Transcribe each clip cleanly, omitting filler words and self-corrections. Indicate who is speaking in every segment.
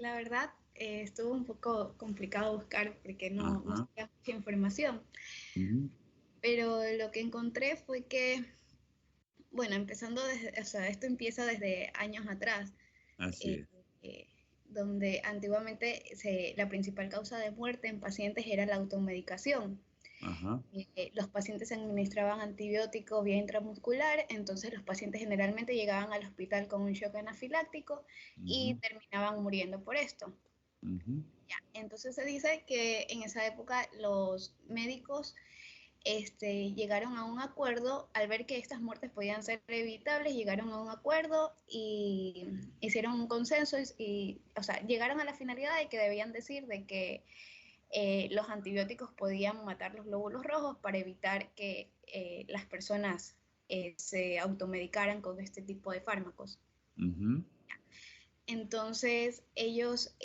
Speaker 1: La verdad, estuvo un poco complicado buscar porque no
Speaker 2: Ajá.
Speaker 1: sabía mucha información,
Speaker 2: Ujú.
Speaker 1: pero lo que encontré fue que, bueno, empezando desde, o sea, esto empieza desde años atrás,
Speaker 2: Así
Speaker 1: eh,
Speaker 2: es.
Speaker 1: eh, donde antiguamente la principal causa de muerte en pacientes era la automedicación.
Speaker 2: Ajá.
Speaker 1: Los pacientes se administraban antibióticos vía intramuscular, entonces los pacientes generalmente llegaban al hospital con un shock anafiláctico y
Speaker 2: Ujú.
Speaker 1: terminaban muriendo por esto.
Speaker 2: Ujú.
Speaker 1: Ya, entonces se dice que en esa época los médicos llegaron a un acuerdo, al ver que estas muertes podían ser evitables, llegaron a un acuerdo y hicieron un consenso o sea, llegaron a la finalidad de que debían decir de que los antibióticos podían matar los glóbulos rojos para evitar que las personas se automedicaran con este tipo de fármacos.
Speaker 2: Ujú.
Speaker 1: Entonces ellos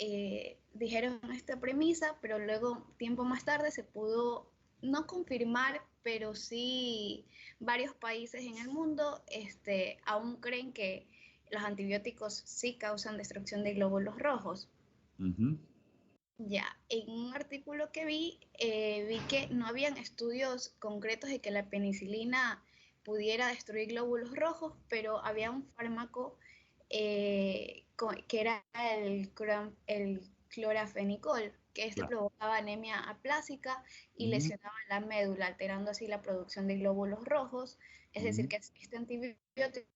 Speaker 1: dijeron esta premisa, pero luego, tiempo más tarde, se pudo no confirmar, pero sí varios países en el mundo aún creen que los antibióticos sí causan destrucción de glóbulos rojos.
Speaker 2: Ujú.
Speaker 1: Ya, en un artículo que vi que no habían estudios concretos de que la penicilina pudiera destruir glóbulos rojos, pero había un fármaco que era el clorafenicol, que
Speaker 2: Claro.
Speaker 1: provocaba anemia aplásica y
Speaker 2: Ujú.
Speaker 1: lesionaba la médula, alterando así la producción de glóbulos rojos. Es decir,
Speaker 2: Ujú.
Speaker 1: que este antibiótico.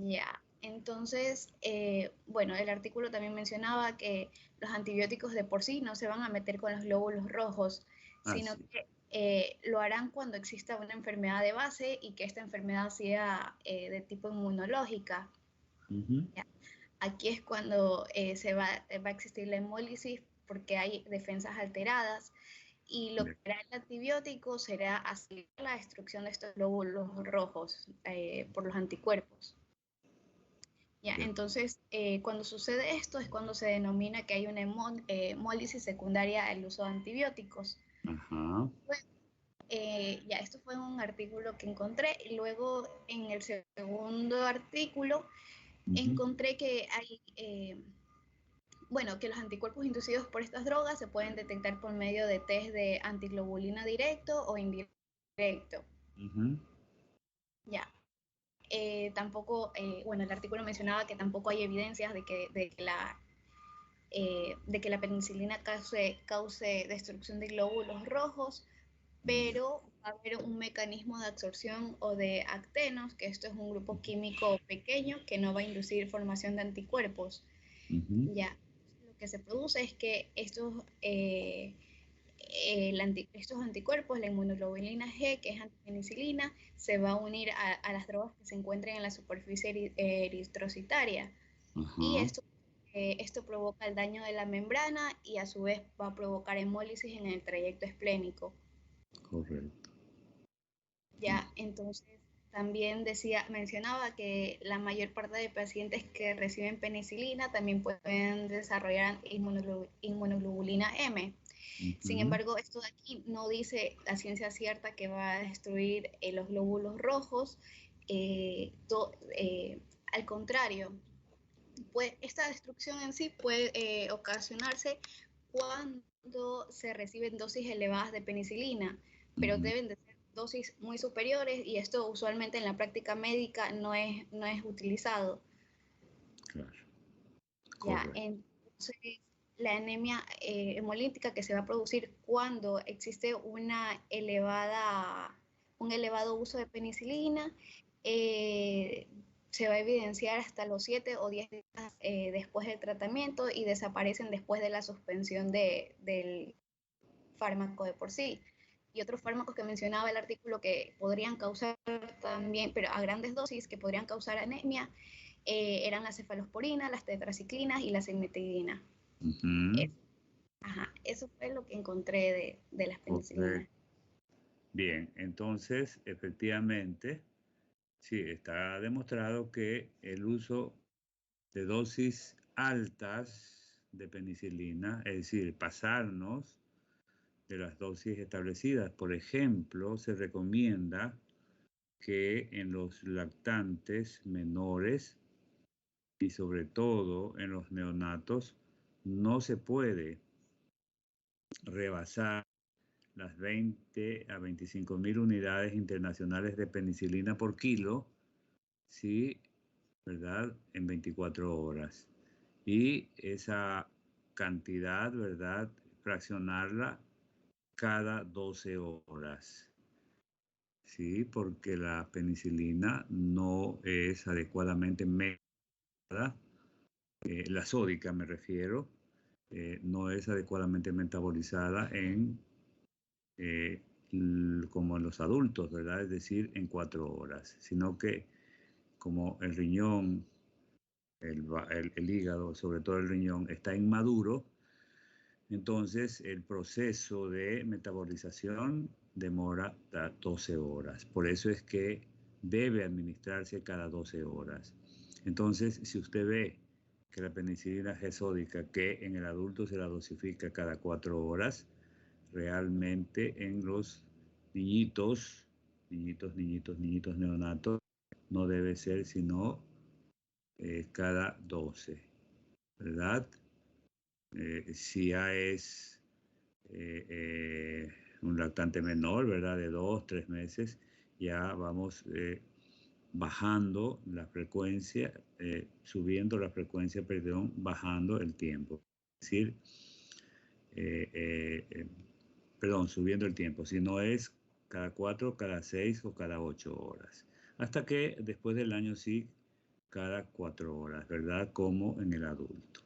Speaker 1: Ya, entonces, bueno, el artículo también mencionaba que los antibióticos de por sí no se van a meter con los glóbulos rojos, sino
Speaker 2: Así.
Speaker 1: que lo harán cuando exista una enfermedad de base y que esta enfermedad sea de tipo inmunológica.
Speaker 2: Ujú.
Speaker 1: Ya. Aquí es cuando va a existir la hemólisis porque hay defensas alteradas y lo que
Speaker 2: De-
Speaker 1: hará el antibiótico será acelerar la destrucción de estos glóbulos rojos por los anticuerpos. Ya,
Speaker 2: de-
Speaker 1: entonces, cuando sucede esto es cuando se denomina que hay una hemólisis secundaria al uso de antibióticos.
Speaker 2: Ajá.
Speaker 1: Bueno, ya, esto fue un artículo que encontré. Y luego, en el segundo artículo,
Speaker 2: Ujú.
Speaker 1: encontré que hay, bueno, que los anticuerpos inducidos por estas drogas se pueden detectar por medio de test de antiglobulina directo o indirecto.
Speaker 2: Ujú.
Speaker 1: Ya, tampoco, bueno, el artículo mencionaba que tampoco hay evidencias de que la penicilina cause destrucción de glóbulos rojos, pero va a haber un mecanismo de absorción o de actenos, que esto es un grupo químico pequeño que no va a inducir formación de anticuerpos.
Speaker 2: Ujú.
Speaker 1: Ya, lo que se produce es que estos anticuerpos, la inmunoglobulina G, que es antipenicilina, se va a unir a las drogas que se encuentran en la superficie eritrocitaria. Y
Speaker 2: Ajá.
Speaker 1: esto provoca el daño de la membrana y a su vez va a provocar hemólisis en el trayecto esplénico.
Speaker 2: Correcto.
Speaker 1: Ya, entonces también mencionaba que la mayor parte de pacientes que reciben penicilina también pueden desarrollar inmunoglobulina M. Sin
Speaker 2: Ujú.
Speaker 1: embargo, esto de aquí no dice la ciencia cierta que va a destruir los glóbulos rojos. Al contrario, pues esta destrucción en sí puede ocasionarse cuando se reciben dosis elevadas de penicilina, pero
Speaker 2: Ujú.
Speaker 1: deben de ser dosis muy superiores y esto usualmente en la práctica médica no es utilizado.
Speaker 2: Claro.
Speaker 1: Ya,
Speaker 2: Correcto.
Speaker 1: entonces la anemia hemolítica que se va a producir cuando existe un elevado uso de penicilina eh, se va a evidenciar hasta los 7 o 10 días después del tratamiento y desaparecen después de la suspensión del fármaco de por sí. Y otros fármacos que mencionaba el artículo que podrían causar también, pero a grandes dosis, que podrían causar anemia, eran la cefalosporina, las tetraciclinas y la cimetidina.
Speaker 2: Ujú.
Speaker 1: Ajá, eso fue lo que encontré de las penicilinas.
Speaker 2: Correcto. Bien, entonces, efectivamente, sí, está demostrado que el uso de dosis altas de penicilina, es decir, pasarnos de las dosis establecidas, por ejemplo, se recomienda que en los lactantes menores y sobre todo en los neonatos no se puede rebasar las 20 a 25.000 unidades internacionales de penicilina por kilo, ¿sí? ¿Verdad? En 24 horas. Y esa cantidad, ¿verdad? Fraccionarla cada 12 horas. Sí, porque la penicilina no es adecuadamente metabolizada, la sódica me refiero, no es adecuadamente metabolizada como en los adultos, ¿verdad? Es decir, en 4 horas, sino que como el riñón, el hígado, sobre todo el riñón, está inmaduro, entonces el proceso de metabolización demora 12 horas. Por eso es que debe administrarse cada 12 horas. Entonces, si usted ve que la penicilina G sódica, que en el adulto se la dosifica cada 4 horas, realmente en los niñitos neonatos, no debe ser sino cada 12, ¿verdad? Si ya es un lactante menor, ¿verdad? De 2, 3 meses, ya vamos bajando la frecuencia, subiendo la frecuencia, perdón, bajando el tiempo. Es decir, perdón, subiendo el tiempo. Si no es cada 4, cada 6 o cada 8 horas. Hasta que después del año sí, cada 4 horas, ¿verdad? Como en el adulto.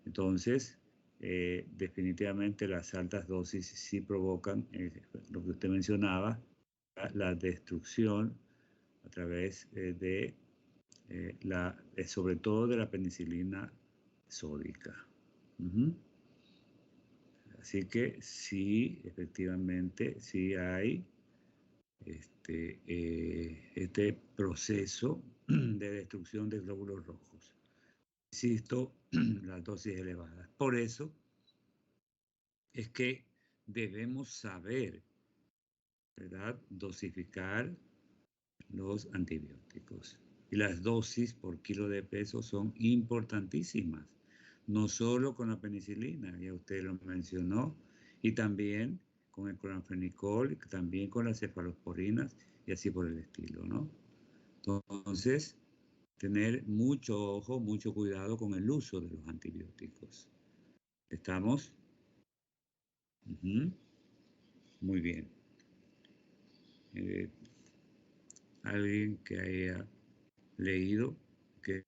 Speaker 2: Entonces, definitivamente las altas dosis sí provocan lo que usted mencionaba, la destrucción a través sobre todo de la penicilina sódica. Así que sí, efectivamente, sí hay este proceso de destrucción de glóbulos rojos. Insisto, las dosis elevadas. Por eso es que debemos saber, ¿verdad?, dosificar los antibióticos. Y las dosis por kilo de peso son importantísimas, no solo con la penicilina, ya usted lo mencionó, y también con el cloranfenicol, también con las cefalosporinas y así por el estilo, ¿no? Entonces, tener mucho ojo, mucho cuidado con el uso de los antibióticos. ¿Estamos? Muy bien. Alguien que haya leído, que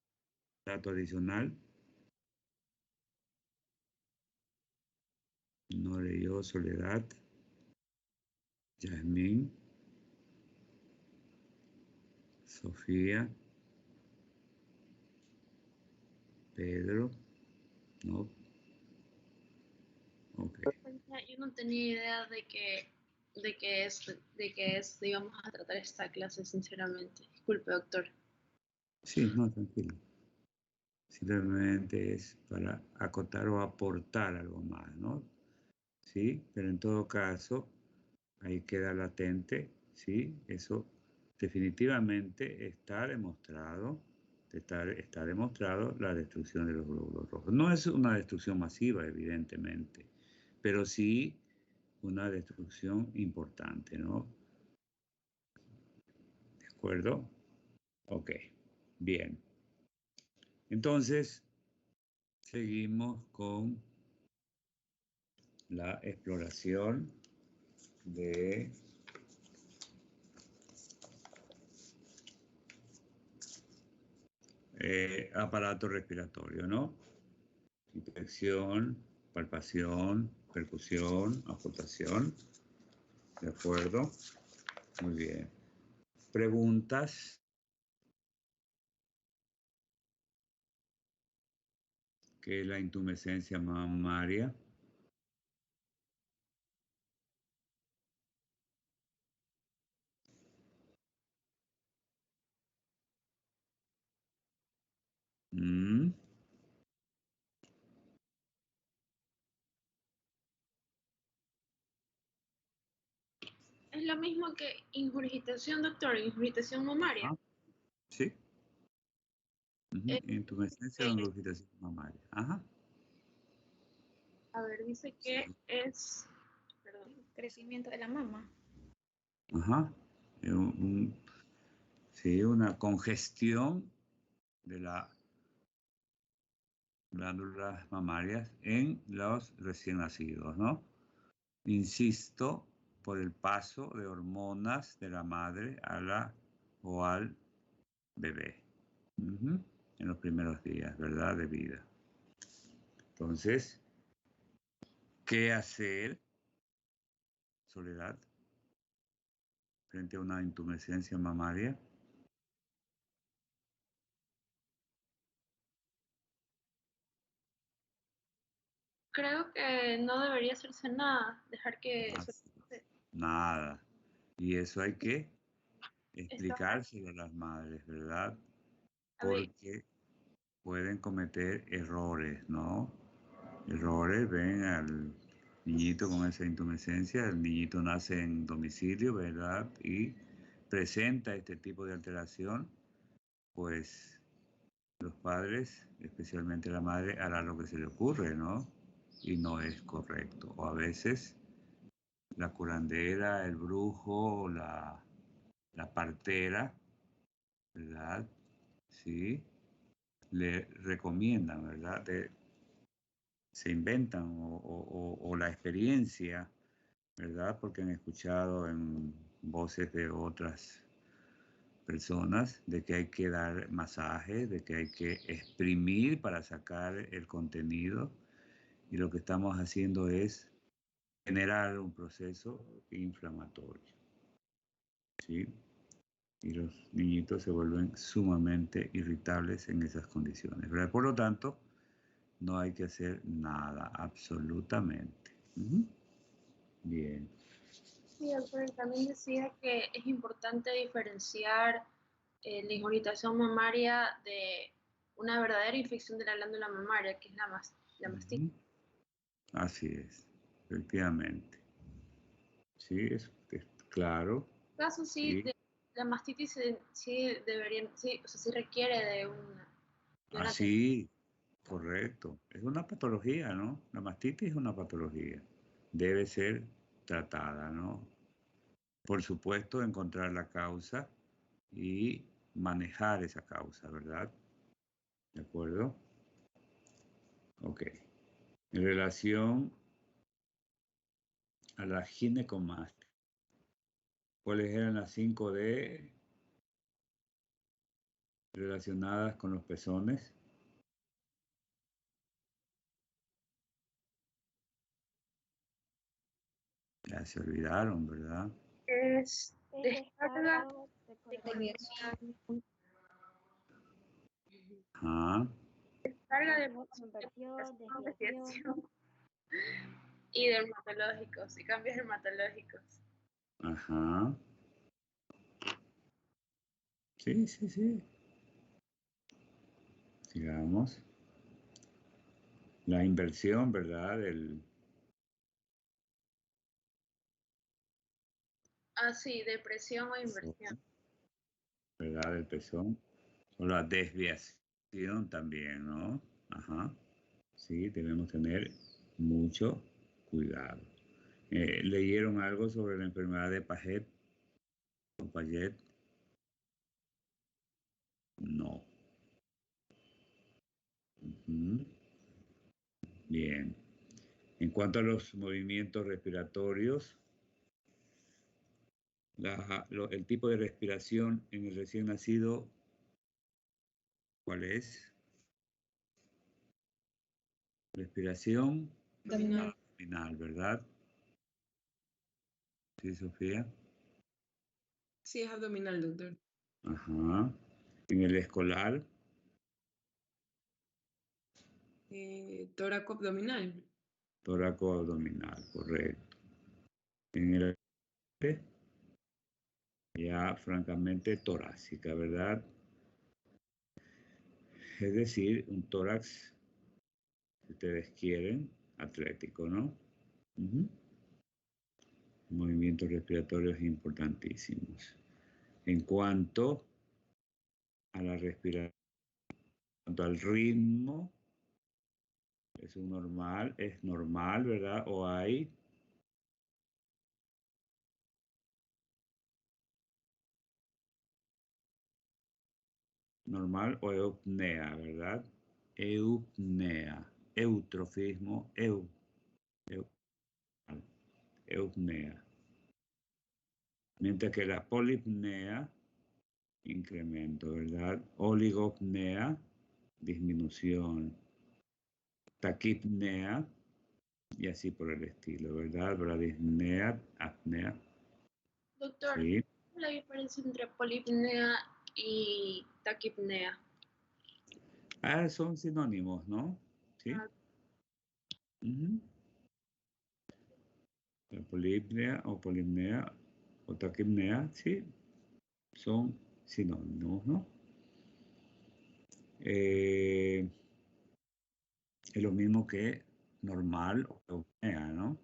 Speaker 2: dato adicional, no leyó. Soledad, Yasmín, Sofía, Pedro, no. Ok.
Speaker 3: Yo no tenía idea de qué es, íbamos a tratar esta clase, sinceramente. Disculpe, doctor.
Speaker 2: Sí, no, tranquilo. Simplemente es para acotar o aportar algo más, ¿no? Sí, pero en todo caso, ahí queda latente, ¿sí? Eso definitivamente está demostrado la destrucción de los glóbulos rojos. No es una destrucción masiva, evidentemente, pero sí una destrucción importante, ¿no? ¿De acuerdo? Ok, bien. Entonces, seguimos con la exploración de aparato respiratorio, ¿no? Inspección, palpación, percusión, auscultación. ¿De acuerdo? Muy bien. Preguntas. ¿Qué es la intumescencia mamaria?
Speaker 3: Es lo mismo que ingurgitación, doctor, ingurgitación mamaria.
Speaker 2: Ajá. Sí.
Speaker 3: Eh,
Speaker 2: Intumescencia o ingurgitación mamaria. Ajá.
Speaker 3: a ver, dice que
Speaker 2: Sí.
Speaker 3: es, perdón,
Speaker 1: Crecimiento de la mama.
Speaker 2: Ajá. Sí, una congestión de las glándulas mamarias en los recién nacidos, ¿no? Insisto, por el paso de hormonas de la madre a la o al bebé. En los primeros días, ¿verdad? De vida. Entonces, ¿qué hacer, Soledad, frente a una intumescencia mamaria?
Speaker 3: creo que no debería hacerse nada, dejar que eso
Speaker 2: Nada. Y eso hay que
Speaker 3: está,
Speaker 2: explicárselo a las madres, ¿verdad?
Speaker 3: a ver,
Speaker 2: Porque pueden cometer errores, ¿no? Errores, ven al niñito con esa intumescencia, el niñito nace en domicilio, ¿verdad? Y presenta este tipo de alteración, pues los padres, especialmente la madre, hará lo que se le ocurre, ¿no? Y no es correcto. O a veces la curandera, el brujo, la partera, ¿verdad? Sí, le recomiendan, ¿verdad? Se inventan o la experiencia, ¿verdad? Porque han escuchado en voces de otras personas de que hay que dar masaje, de que hay que exprimir para sacar el contenido y lo que estamos haciendo es generar un proceso inflamatorio, ¿sí? Y los niñitos se vuelven sumamente irritables en esas condiciones, ¿verdad? Por lo tanto, no hay que hacer nada, absolutamente. Bien.
Speaker 3: sí, doctor, también decía que es importante diferenciar la ingurgitación mamaria de una verdadera infección de la glándula mamaria, que es la mastitis.
Speaker 2: Así es, efectivamente. Sí, es claro.
Speaker 3: En este caso sí,
Speaker 2: Sí.
Speaker 3: la mastitis sí debería, sí, o sea, sí requiere de una atención.
Speaker 2: Así, correcto. Es una patología, ¿no? La mastitis es una patología. Debe ser tratada, ¿no? Por supuesto, encontrar la causa y manejar esa causa, ¿verdad? ¿De acuerdo? Ok. En relación a la ginecomastia, ¿cuáles eran las 5D relacionadas con los pezones? Ya se olvidaron, ¿verdad?
Speaker 3: Es descarga,
Speaker 1: Descarga,
Speaker 3: desconversión,
Speaker 2: Ajá,
Speaker 3: descarga de
Speaker 1: conversión, desviación.
Speaker 3: desviación y dermatológicos y cambios dermatológicos.
Speaker 2: ajá. Sí, sí, sí. Sigamos. La inversión, ¿verdad?
Speaker 3: Ah, sí, depresión o inversión.
Speaker 2: ¿Verdad? El pezón. O la desviación también, ¿no? Ajá. Sí, debemos tener mucho cuidado. ¿Leyeron algo sobre la enfermedad de Paget o Paget? No. Ujú. Bien. En cuanto a los movimientos respiratorios, el tipo de respiración en el recién nacido, ¿cuál es? Respiración
Speaker 3: Abdominal.
Speaker 2: abdominal, ¿verdad? Sí, Sofía.
Speaker 4: Sí, es abdominal, doctor.
Speaker 2: Ajá. En el escolar,
Speaker 4: Tóraco abdominal.
Speaker 2: tóraco abdominal, correcto. En el ya francamente torácica, ¿verdad? Es decir, un tórax, si ustedes quieren, atlético, ¿no? Ujú. movimientos respiratorios importantísimos. En cuanto a la respiración, en cuanto al ritmo, es normal, ¿verdad? O hay normal o eupnea, ¿verdad? Eupnea, eutrofismo, eupnea. Mientras que la polipnea, incremento, ¿verdad? Oligopnea, disminución. Taquipnea, y así por el estilo, ¿verdad? Bradisnea, apnea.
Speaker 3: Doctor,
Speaker 2: Sí.
Speaker 3: ¿cuál es la diferencia entre polipnea y taquipnea?
Speaker 2: Son sinónimos, ¿no? Sí. La polipnea o polipnea o taquipnea, sí, son sinónimos, ¿no? Es lo mismo que normal o eupnea, ¿no?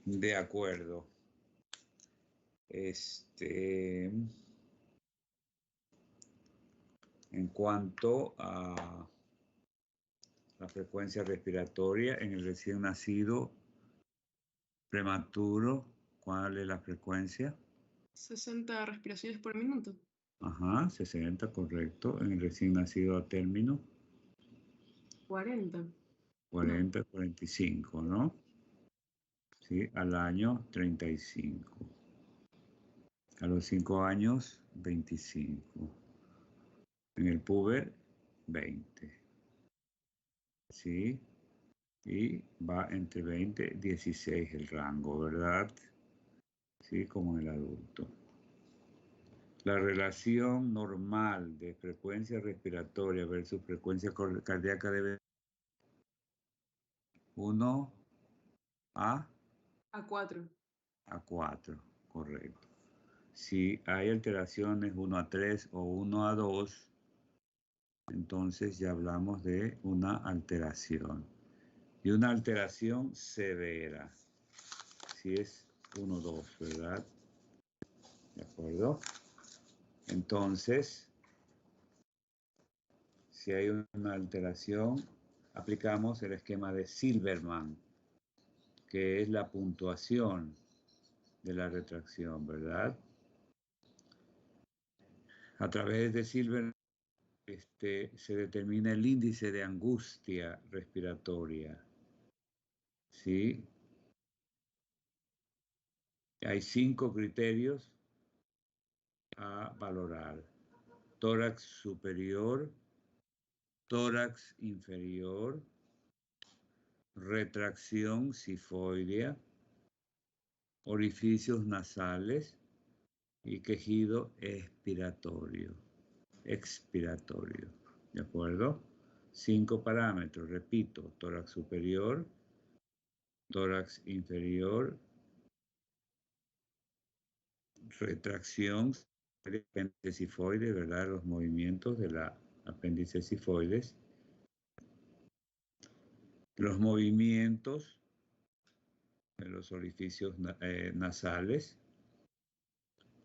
Speaker 2: De acuerdo. En cuanto a la frecuencia respiratoria en el recién nacido prematuro, ¿cuál es la frecuencia?
Speaker 4: 60 respiraciones por minuto.
Speaker 2: Ajá, 60, correcto. En el recién nacido a término.
Speaker 4: 40.
Speaker 2: 40, 45, ¿no? Sí, al año 35. A los 5 años, 25. En el puber, 20. ¿Sí? Y va entre 20 y 16 el rango, ¿verdad? Sí, como en el adulto. La relación normal de frecuencia respiratoria versus frecuencia cardíaca debe 1 a
Speaker 4: 4.
Speaker 2: a 4, correcto. Si hay alteraciones 1 a 3 o 1 a 2, entonces ya hablamos de una alteración. Y una alteración severa. Si es 1 2, ¿verdad? ¿De acuerdo? Entonces, si hay una alteración, aplicamos el esquema de Silverman, que es la puntuación de la retracción, ¿verdad? A través de Silverman se determina el índice de angustia respiratoria, ¿sí? Hay 5 criterios a valorar: tórax superior, tórax inferior, retracción sifoidea, orificios nasales y quejido expiratorio. ¿De acuerdo? 5 parámetros, repito: tórax superior, tórax inferior, retracción, apéndice sifoide, ¿verdad? Los movimientos de la apéndice sifoides, los movimientos de los orificios nasales,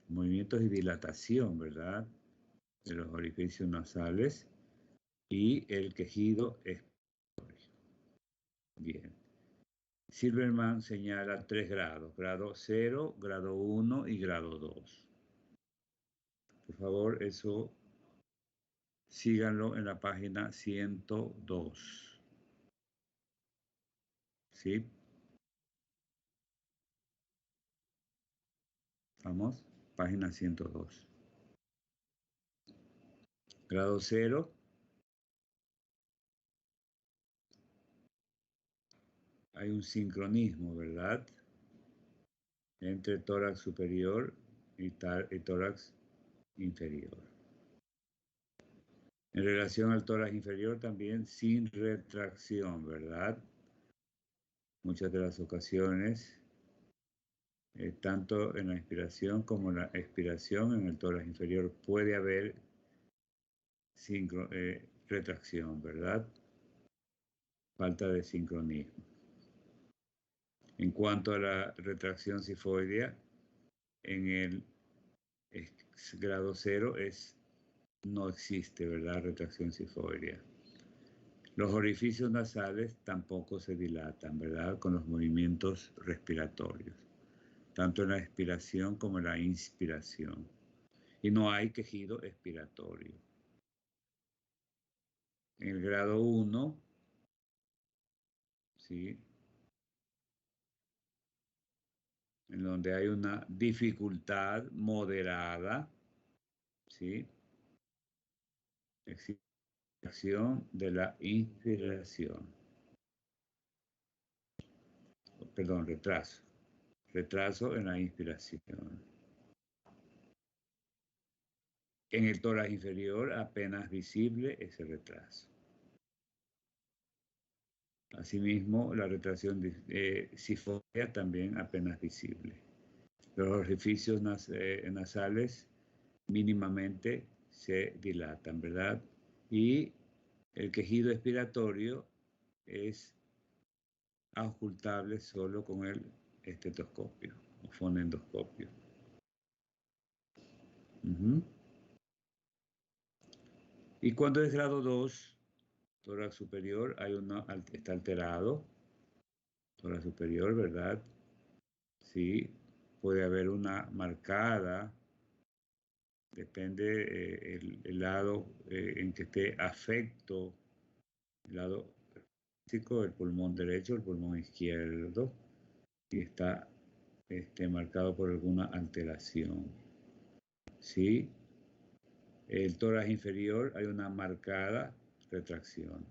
Speaker 2: movimientos y dilatación, ¿verdad? De los orificios nasales y el quejido expiratorio. Bien. Silverman señala 3 grados: grado 0, grado 1 y grado 2. Por favor, eso síganlo en la página 102. ¿Sí? Vamos, página 102. Grado 0. Hay un sincronismo, ¿verdad? Entre tórax superior y tórax inferior. En relación al tórax inferior también sin retracción, ¿verdad? Muchas de las ocasiones, tanto en la inspiración como en la expiración en el tórax inferior puede haber retracción, ¿verdad? falta de sincronismo. En cuanto a la retracción sifoidea, en el grado 0 no existe, ¿verdad? Retracción sifoidea. Los orificios nasales tampoco se dilatan, ¿verdad? Con los movimientos respiratorios, tanto en la expiración como en la inspiración. Y no hay quejido expiratorio. En el grado 1, ¿sí? En donde hay una dificultad moderada, ¿sí? Excitación de la inspiración. Perdón, retraso. Retraso en la inspiración. En el tórax inferior apenas visible ese retraso. Asimismo, la retracción sifoidea también apenas visible. Los orificios nasales mínimamente se dilatan, ¿verdad? Y el quejido expiratorio es auscultable solo con el estetoscopio o fonendoscopio. Y cuando es grado 2, tórax superior, está alterado, tórax superior, ¿verdad? Sí, puede haber una marcada, depende el lado en que esté afecto, el lado físico, el pulmón derecho, el pulmón izquierdo, y está marcado por alguna alteración. ¿Sí? El tórax inferior hay una marcada retracción.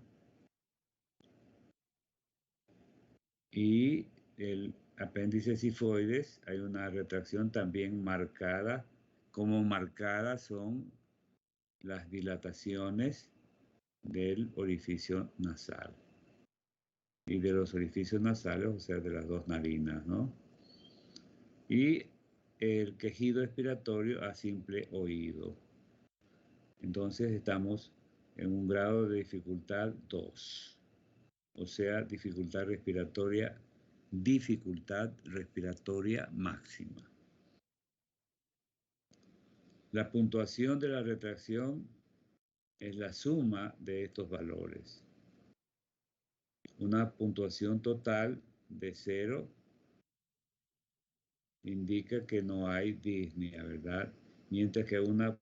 Speaker 2: Y el apéndice sifoides hay una retracción también marcada. Como marcadas son las dilataciones del orificio nasal y de los orificios nasales, o sea, de las dos narinas, ¿no? Y el quejido expiratorio a simple oído. Entonces estamos en un grado de dificultad 2, o sea, dificultad respiratoria máxima. La puntuación de la retracción es la suma de estos valores. Una puntuación total de 0 indica que no hay disnea, ¿verdad? Mientras que una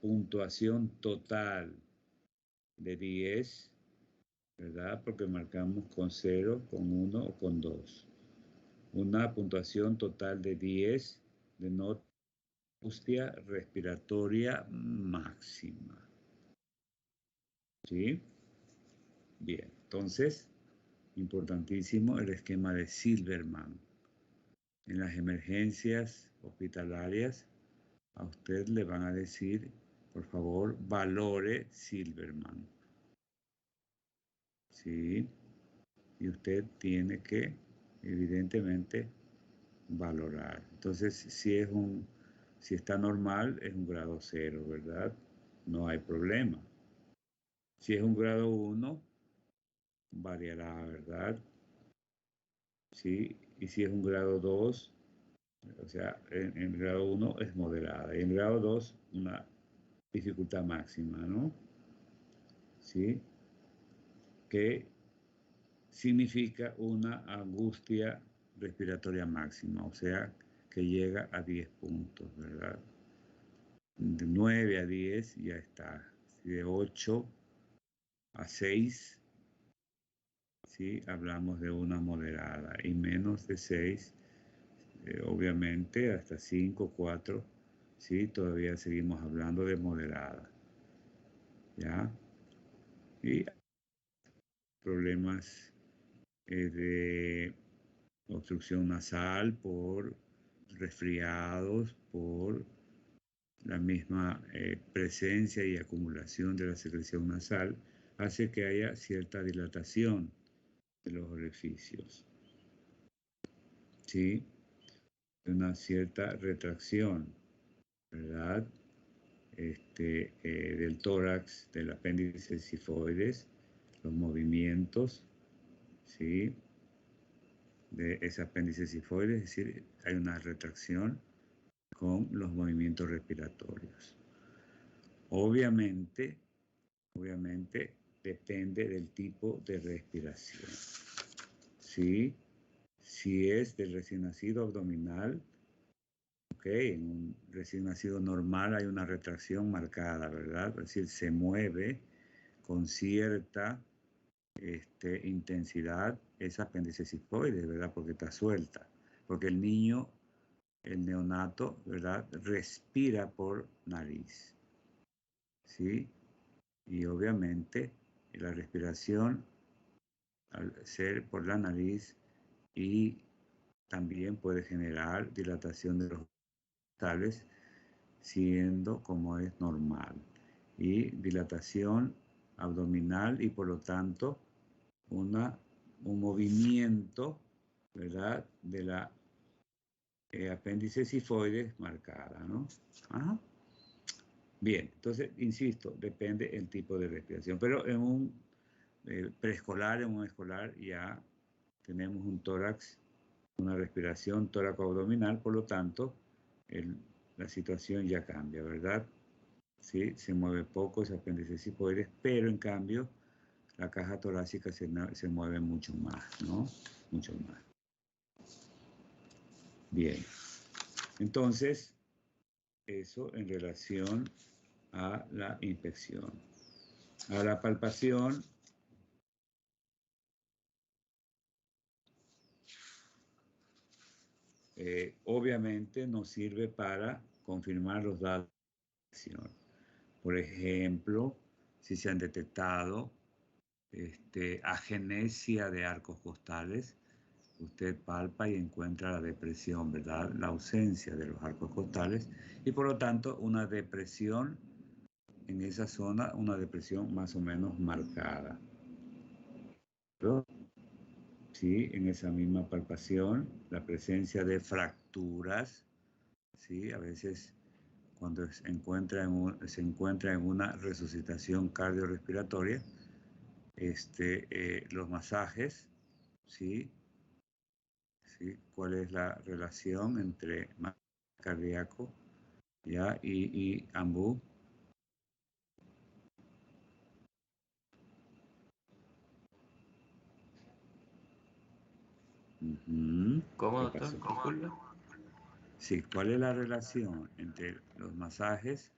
Speaker 2: puntuación total de 10, ¿verdad? Porque marcamos con 0, con 1 o con 2. Una puntuación total de 10 denota angustia respiratoria máxima. ¿Sí? Bien, entonces, importantísimo el esquema de Silberman. En las emergencias hospitalarias, a usted le van a decir, por favor, valore Silberman. ¿Sí? Y usted tiene que, evidentemente, valorar. Entonces, si está normal, es un grado 0, ¿verdad? No hay problema. Si es un grado 1, variará, ¿verdad? ¿Sí? Y si es un grado 2, o sea, en grado 1 es moderada. Y en grado 2, una dificultad máxima, ¿no? ¿Sí? Que significa una angustia respiratoria máxima, o sea, que llega a 10 puntos, ¿verdad? De 9 a 10 ya está. De 8 a 6, ¿sí? Hablamos de una moderada. Y menos de 6, obviamente, hasta 5, 4, ¿sí? Todavía seguimos hablando de moderada. ¿Ya? Y problemas de obstrucción nasal por resfriados, por la misma presencia y acumulación de la secreción nasal, hace que haya cierta dilatación de los orificios. ¿Sí? Una cierta retracción, ¿verdad? Del tórax, del apéndice sifoides, los movimientos ¿sí? De ese apéndice sifoide, es decir, hay una retracción con los movimientos respiratorios. Obviamente depende del tipo de respiración, ¿sí? Si es del recién nacido abdominal, ok, en un recién nacido normal hay una retracción marcada, ¿verdad? Es decir, se mueve con cierta intensidad esa apéndice sifoide, ¿verdad? Porque está suelta, porque el niño, el neonato, ¿verdad? Respira por nariz, ¿sí? Y obviamente la respiración, al ser por la nariz, y también puede generar dilatación de los genitales, siendo como es normal, y dilatación abdominal y por lo tanto un movimiento, ¿verdad?, de la apéndice sifoide marcada, ¿no? Ajá. Bien, entonces, insisto, depende el tipo de respiración, pero en un preescolar, en un escolar, ya tenemos un tórax, una respiración tóraco-abdominal, por lo tanto, la situación ya cambia, ¿verdad? Sí, se mueve poco ese apéndice sifoides, pero en cambio, la caja torácica se mueve mucho más, ¿no? Mucho más. Bien, entonces, eso en relación a la inspección. A la palpación, obviamente nos sirve para confirmar los datos de la inspección. Por ejemplo, si se han detectado agenesia de arcos costales, usted palpa y encuentra la depresión, ¿verdad? La ausencia de los arcos costales y por lo tanto una depresión en esa zona, una depresión más o menos marcada. ¿No? Sí, en esa misma palpación, la presencia de fracturas, ¿sí? A veces cuando se encuentra en una resucitación cardiorrespiratoria, los masajes, ¿sí? ¿Sí? ¿Cuál es la relación entre masaje cardíaco, ya, y AMBU?
Speaker 5: ¿Cómo,
Speaker 2: ¿Qué
Speaker 5: doctor?
Speaker 2: pasó?
Speaker 5: Disculpe.
Speaker 2: Sí, ¿cuál es la relación entre los masajes,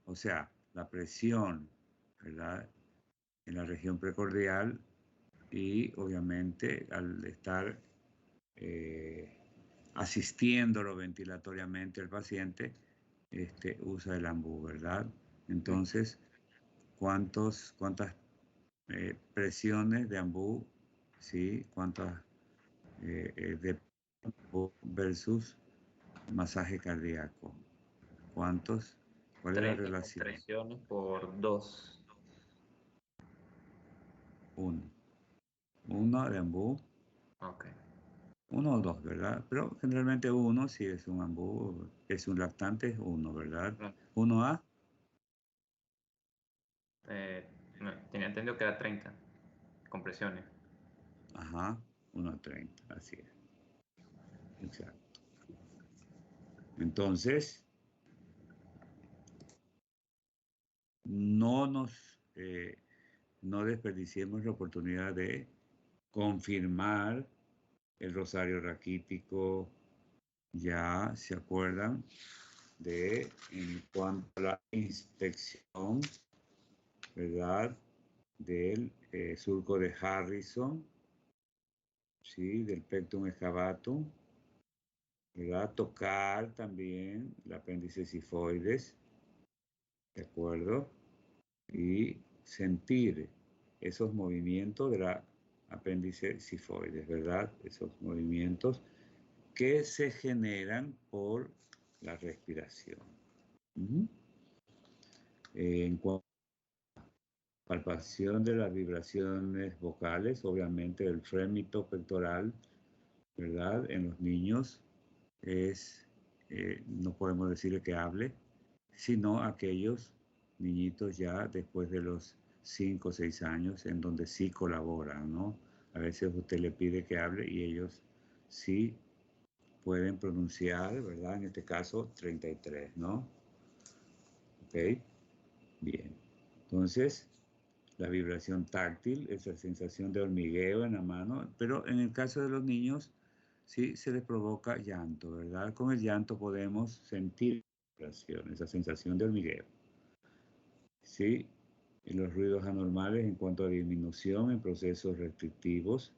Speaker 2: o sea, la presión, ¿verdad?, en la región precordial y obviamente al estar asistiéndolo ventilatoriamente al paciente, usa el AMBU, ¿verdad? Entonces, ¿cuántas presiones de AMBU, ¿sí? ¿Cuántas de AMBU versus masaje cardíaco? ¿Cuántos? ¿Cuál es la
Speaker 5: 30
Speaker 2: relación?
Speaker 5: presiones por 2.
Speaker 2: Uno de AMBU.
Speaker 5: Ok.
Speaker 2: 1 o 2, ¿verdad? Pero generalmente 1, si es un AMBU, es un lactante, es 1, ¿verdad? 1A.
Speaker 5: No, tenía entendido que era 30 compresiones.
Speaker 2: Ajá, 1 a 30, así es. Exacto. Entonces, no desperdiciemos la oportunidad de confirmar el rosario raquítico. Ya se acuerdan en cuanto a la inspección, ¿verdad?, del surco de Harrison, ¿sí?, del pectum excavatum, ¿verdad? Tocar también el apéndice sifoides, ¿de acuerdo? Y sentir esos movimientos de la apéndice sifoides, ¿verdad? Esos movimientos que se generan por la respiración. En cuanto a la palpación de las vibraciones vocales, obviamente el frémito pectoral, ¿verdad? En los niños no podemos decirle que hable, sino aquellos niñitos ya después de los 5 o 6 años en donde sí colaboran, ¿no? A veces usted le pide que hable y ellos sí pueden pronunciar, ¿verdad? En este caso, 33, ¿no? ¿Ok? Bien. Entonces, la vibración táctil, esa sensación de hormigueo en la mano, pero en el caso de los niños, sí se les provoca llanto, ¿verdad? Con el llanto podemos sentir esa sensación de hormigueo. Sí, y los ruidos anormales en cuanto a disminución en procesos restrictivos,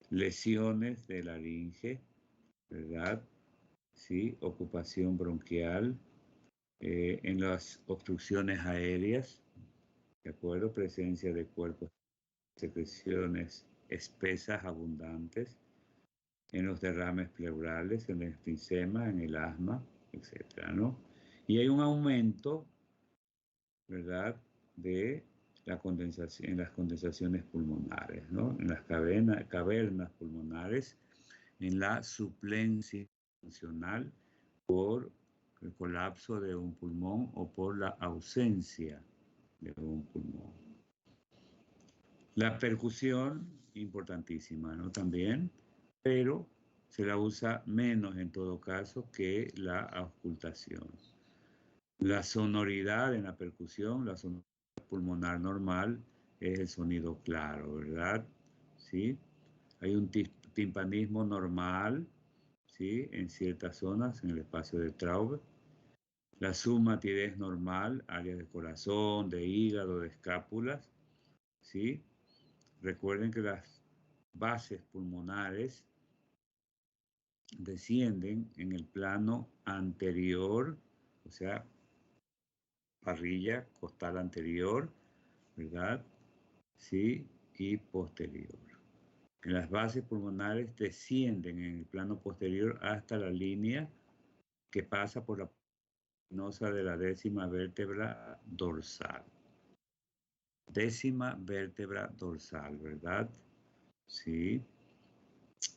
Speaker 2: lesiones de laringe, ¿verdad? Sí, ocupación bronquial, en las obstrucciones aéreas, ¿de acuerdo? Presencia de cuerpos, secreciones espesas, abundantes, en los derrames pleurales, en el enfisema, en el asma, etcétera, ¿no? Y hay un aumento, ¿verdad?, de la condensación, en las condensaciones pulmonares, ¿no? En las cavernas pulmonares, en la suplencia funcional por el colapso de un pulmón o por la ausencia de un pulmón. La percusión, importantísima, ¿no? También, pero se la usa menos en todo caso que la auscultación. La sonoridad en la percusión, la sonoridad pulmonar normal, es el sonido claro, ¿verdad? ¿Sí? Hay un timpanismo normal, ¿sí? En ciertas zonas, en el espacio de Traube. La submatidez normal, áreas de corazón, de hígado, de escápulas, ¿sí? Recuerden que las bases pulmonares descienden en el plano anterior, o sea, parrilla costal anterior, ¿verdad? Sí, y posterior. Las bases pulmonares descienden en el plano posterior hasta la línea que pasa por la espinosa de la décima vértebra dorsal. Décima vértebra dorsal, ¿verdad? Sí.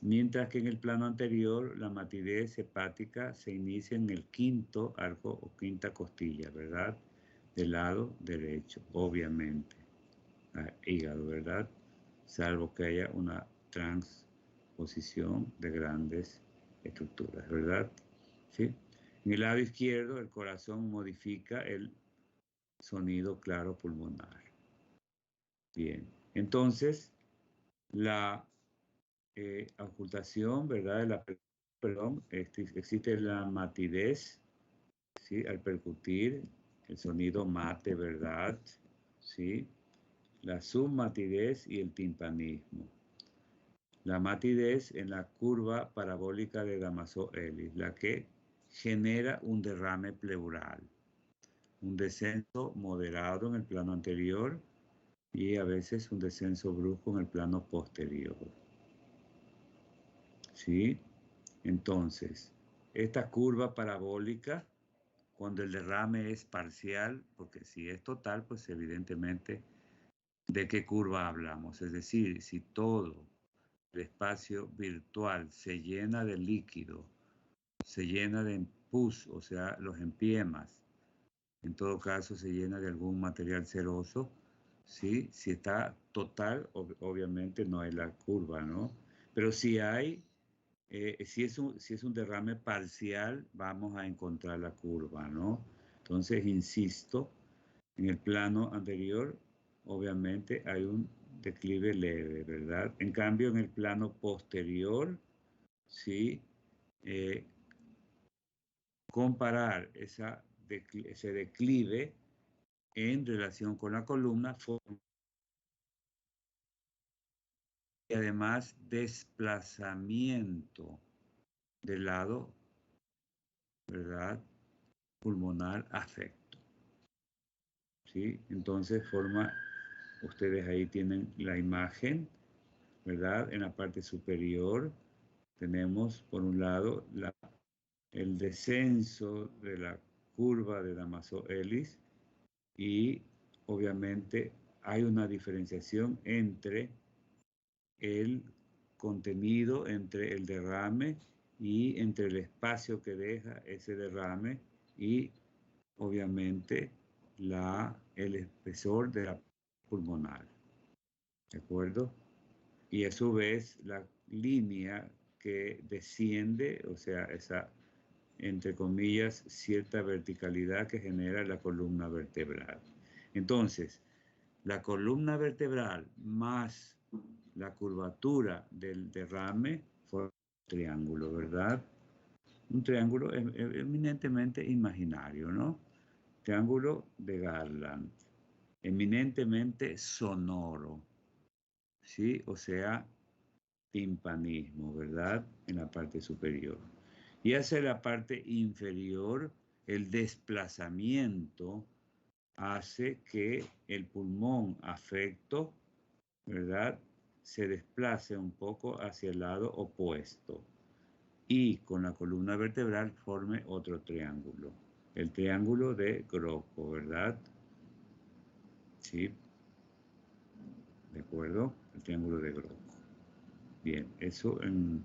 Speaker 2: Mientras que en el plano anterior, la matidez hepática se inicia en el quinto arco o quinta costilla, ¿verdad? Del lado derecho, obviamente. Hígado, ¿verdad? Salvo que haya una transposición de grandes estructuras, ¿verdad? ¿Sí? En el lado izquierdo, el corazón modifica el sonido claro pulmonar. Bien, entonces, la auscultación, ¿verdad? Existe la matidez, ¿sí? Al percutir, el sonido mate, ¿verdad? ¿Sí? La submatidez y el timpanismo. La matidez en la curva parabólica de Damaso-Ellis, la que genera un derrame pleural, un descenso moderado en el plano anterior y a veces un descenso brusco en el plano posterior. ¿Sí? Entonces, esta curva parabólica, cuando el derrame es parcial, porque si es total, pues evidentemente, ¿de qué curva hablamos? Es decir, si todo el espacio virtual se llena de líquido, se llena de pus, o sea, los empiemas, en todo caso se llena de algún material ceroso, ¿sí? Si está total, obviamente no hay la curva, ¿no? Pero si hay, si es un derrame parcial, vamos a encontrar la curva, ¿no? Entonces, insisto, en el plano anterior, obviamente hay un declive leve, ¿verdad? En cambio, en el plano posterior, ¿sí? Comparar ese declive en relación con la columna y además desplazamiento del lado, ¿verdad? Pulmonar afecto. ¿Sí? Entonces ustedes ahí tienen la imagen, ¿verdad? En la parte superior tenemos por un lado el descenso de la curva de Damaso-Ellis y obviamente hay una diferenciación entre el contenido, entre el derrame y entre el espacio que deja ese derrame y obviamente el espesor de la pulmonar. ¿De acuerdo? y a su vez la línea que desciende, o sea, esa, entre comillas, cierta verticalidad que genera la columna vertebral. Entonces, la columna vertebral más la curvatura del derrame forma un triángulo, ¿verdad? Un triángulo eminentemente imaginario, ¿no? Triángulo de Garland, eminentemente sonoro, ¿sí? O sea, timpanismo, ¿verdad? En la parte superior. Y hacia la parte inferior, el desplazamiento hace que el pulmón afecto, ¿verdad?, se desplace un poco hacia el lado opuesto y con la columna vertebral forme otro triángulo, el triángulo de Groco, ¿verdad? Sí, ¿de acuerdo? El triángulo de Groco. Bien, eso en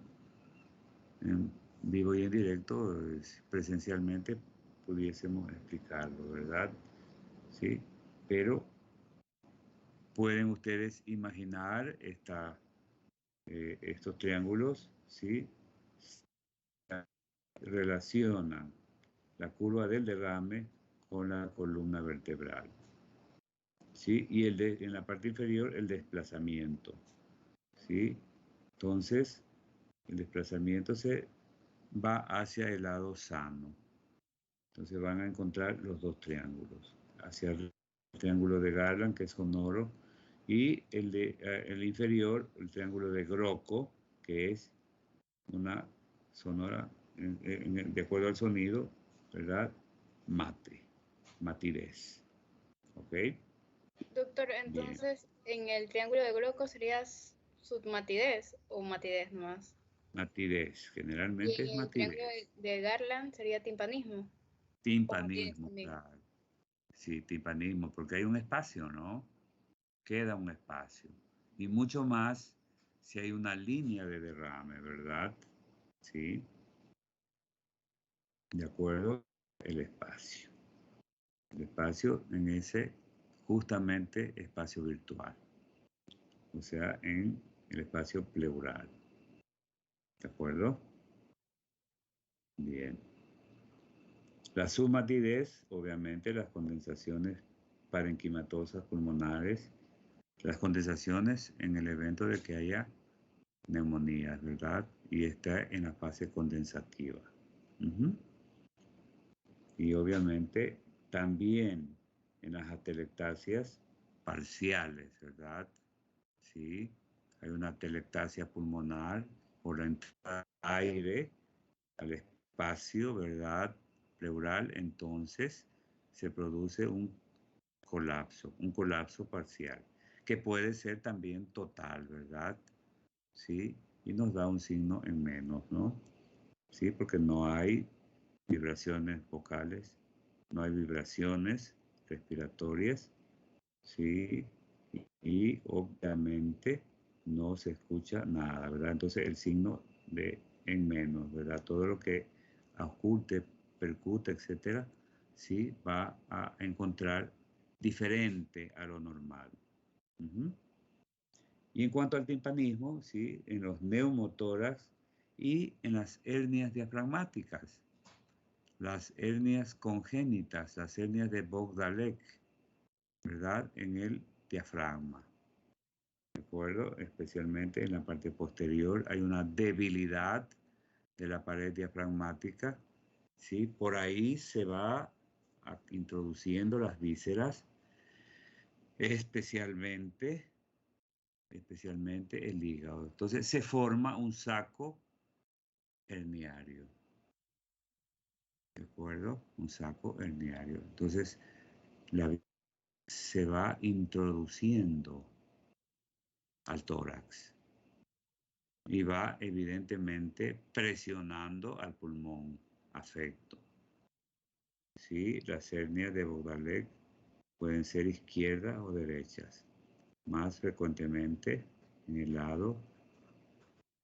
Speaker 2: vivo y en directo, presencialmente, pudiésemos explicarlo, ¿verdad? Sí, pero pueden ustedes imaginar estos triángulos, ¿sí? Relacionan la curva del derrame con la columna vertebral, ¿sí? Y en la parte inferior el desplazamiento, ¿sí? Entonces, el desplazamiento se va hacia el lado sano. Entonces van a encontrar los dos triángulos, hacia el triángulo de Garland, que es sonoro, y el inferior, el triángulo de Groco, que es una sonora, de acuerdo al sonido, ¿verdad? Matidez. ¿Ok?
Speaker 1: Doctor,
Speaker 2: Bien.
Speaker 1: entonces, en el triángulo de Groco sería submatidez o matidez nomás.
Speaker 2: Matidez,
Speaker 1: Y
Speaker 2: generalmente es
Speaker 1: en el triángulo
Speaker 2: matidez.
Speaker 1: de Garland sería timpanismo. O matidez
Speaker 2: Timpanismo,
Speaker 1: también.
Speaker 2: claro. Sí, timpanismo, porque hay un espacio, ¿no? Queda un espacio. Y mucho más si hay una línea de derrame, ¿verdad? Sí. De acuerdo, el espacio. El espacio en ese, justamente, espacio virtual. O sea, en el espacio pleural. ¿De acuerdo? Bien. La submatidez, obviamente, las condensaciones parenquimatosas pulmonares, las condensaciones en el evento de que haya neumonías, ¿verdad? Y está en la fase condensativa. Y obviamente también en las atelectasias parciales, ¿verdad? Sí, hay una atelectasia pulmonar por la entrada de aire al espacio, ¿verdad? Pleural, entonces se produce un colapso parcial, que puede ser también total, ¿verdad? Sí, y nos da un signo en menos, ¿no? Sí, porque no hay vibraciones vocales, no hay vibraciones respiratorias, ¿sí? Y obviamente no se escucha nada, ¿verdad? Entonces el signo de en menos, ¿verdad? Todo lo que oculte, percute, etcétera, sí va a encontrar diferente a lo normal. Y en cuanto al timpanismo, sí, en los neumotórax y en las hernias diafragmáticas, las hernias congénitas, las hernias de Bogdalek, ¿verdad? En el diafragma. ¿De acuerdo? Especialmente en la parte posterior hay una debilidad de la pared diafragmática, ¿sí? Por ahí se va introduciendo las vísceras, especialmente el hígado. Entonces se forma un saco herniario. ¿De acuerdo? Un saco herniario. Entonces se va introduciendo al tórax y va evidentemente presionando al pulmón afecto. ¿Sí? Las hernias de Bogdalek pueden ser izquierdas o derechas, más frecuentemente en el lado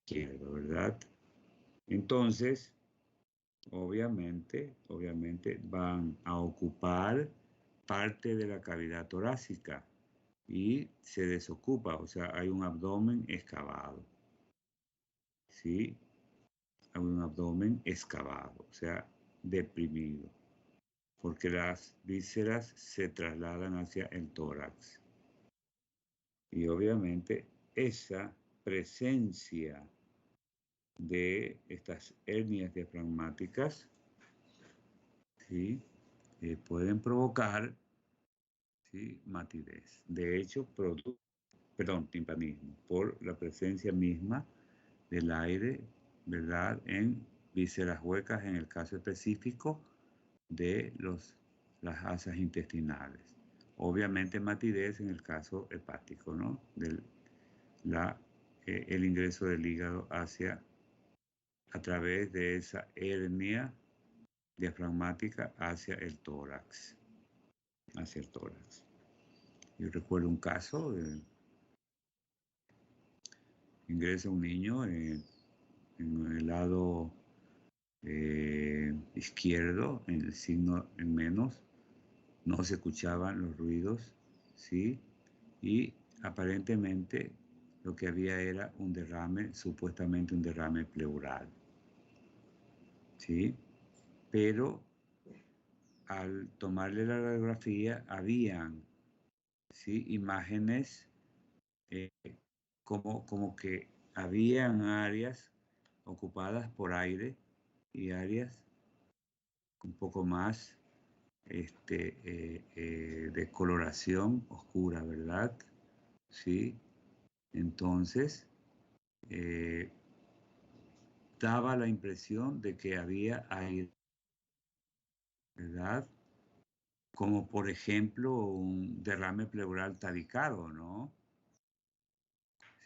Speaker 2: izquierdo, ¿verdad? Entonces, obviamente van a ocupar parte de la cavidad torácica, y se desocupa, o sea, hay un abdomen excavado, ¿sí? Hay un abdomen excavado, o sea, deprimido, porque las vísceras se trasladan hacia el tórax. Y obviamente esa presencia de estas hernias diafragmáticas, ¿sí? Pueden provocar, ¿sí?, matidez. De hecho, timpanismo, por la presencia misma del aire, ¿verdad?, en vísceras huecas, en el caso específico de las asas intestinales. Obviamente matidez en el caso hepático, ¿no?, el ingreso del hígado a través de esa hernia diafragmática hacia el tórax. Yo recuerdo un caso de ingresa un niño en el lado izquierdo, en el signo en menos, no se escuchaban los ruidos, ¿sí? Y aparentemente lo que había era un derrame, supuestamente un derrame pleural, ¿sí? Pero al tomarle la radiografía habían, ¿sí?, imágenes como que habían áreas ocupadas por aire y áreas un poco más de coloración oscura, ¿verdad? Sí. Entonces, daba la impresión de que había aire, ¿verdad? Como por ejemplo un derrame pleural tabicado, ¿no?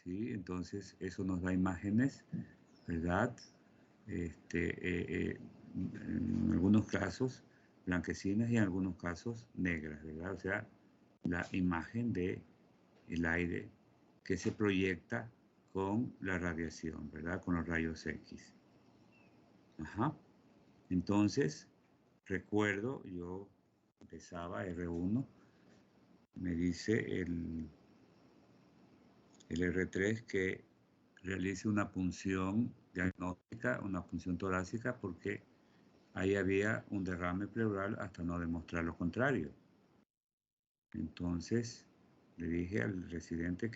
Speaker 2: Sí, entonces eso nos da imágenes, ¿verdad? En algunos casos blanquecinas y en algunos casos negras, ¿verdad? O sea, la imagen de el aire que se proyecta con la radiación, ¿verdad? Con los rayos X. Ajá. Entonces, recuerdo, yo empezaba R1, me dice el R3 que realice una punción diagnóstica, una punción torácica, porque ahí había un derrame pleural hasta no demostrar lo contrario. Entonces le dije al residente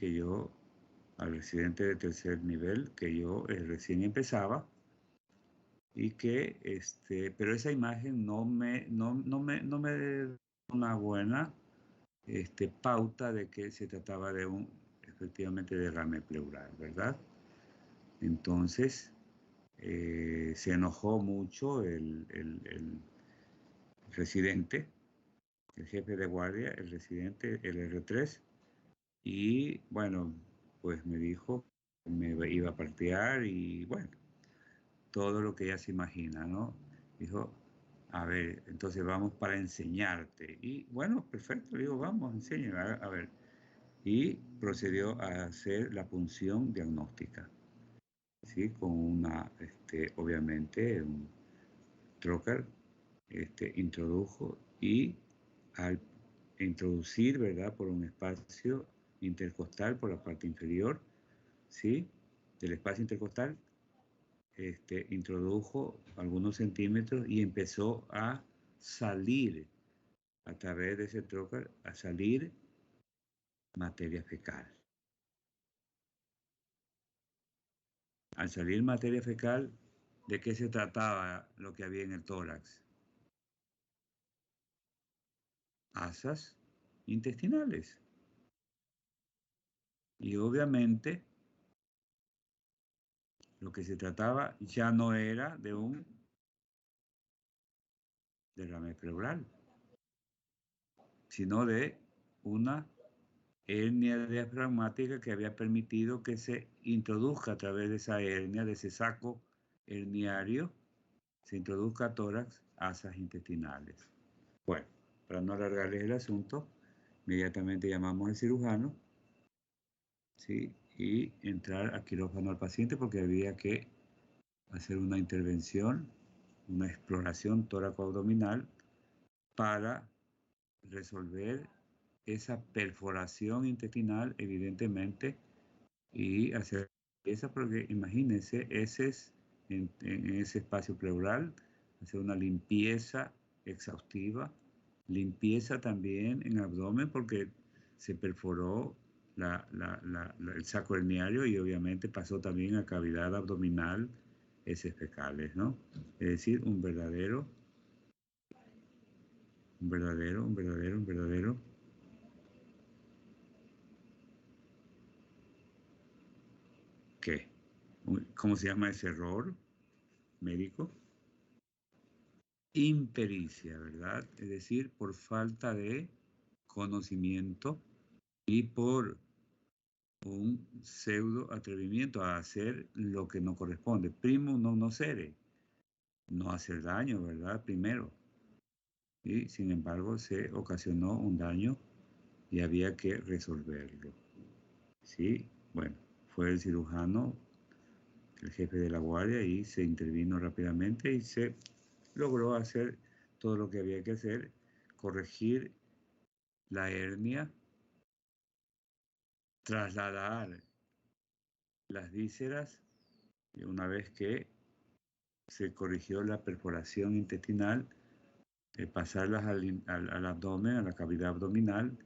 Speaker 2: de tercer nivel, que yo recién empezaba y que, pero esa imagen no me dio una buena pauta de que se trataba de efectivamente derrame pleural, ¿verdad? Entonces se enojó mucho el residente, el jefe de guardia, el residente, el R3, y bueno, pues me dijo que me iba a partear y bueno, todo lo que ya se imagina, ¿no? Dijo, a ver, entonces vamos para enseñarte. Y bueno, perfecto, le digo, vamos, enséñame, a ver. Y procedió a hacer la punción diagnóstica, ¿sí? Con obviamente, un trocar, introdujo y al introducir, ¿verdad?, por un espacio intercostal por la parte inferior, ¿sí?, del espacio intercostal, introdujo algunos centímetros y empezó a salir a través de ese trocar, a salir materia fecal. Al salir materia fecal, ¿de qué se trataba lo que había en el tórax? Asas intestinales. Y obviamente lo que se trataba ya no era de un derrame pleural, sino de una hernia diafragmática que había permitido que se introduzca a través de esa hernia, de ese saco herniario, se introduzca a tórax asas intestinales. Bueno, para no alargarles el asunto, inmediatamente llamamos al cirujano, ¿sí?, y entrar a quirófano al paciente porque había que hacer una intervención, una exploración tóraco-abdominal para resolver esa perforación intestinal, evidentemente, y hacer limpieza, porque imagínense, ese es en ese espacio pleural, hacer una limpieza exhaustiva, limpieza también en abdomen, porque se perforó el saco herniario y obviamente pasó también a cavidad abdominal heces fecales, ¿no? Es decir, un verdadero ¿qué? ¿Cómo se llama ese error médico? Impericia, ¿verdad? Es decir, por falta de conocimiento y por un pseudo atrevimiento a hacer lo que no corresponde. Primum non nocere, no hacer daño, ¿verdad? Primero. Y sin embargo se ocasionó un daño y había que resolverlo. Sí, bueno, fue el cirujano, el jefe de la guardia, y se intervino rápidamente y se logró hacer todo lo que había que hacer, corregir la hernia, trasladar las vísceras, y una vez que se corrigió la perforación intestinal, pasarlas al abdomen, a la cavidad abdominal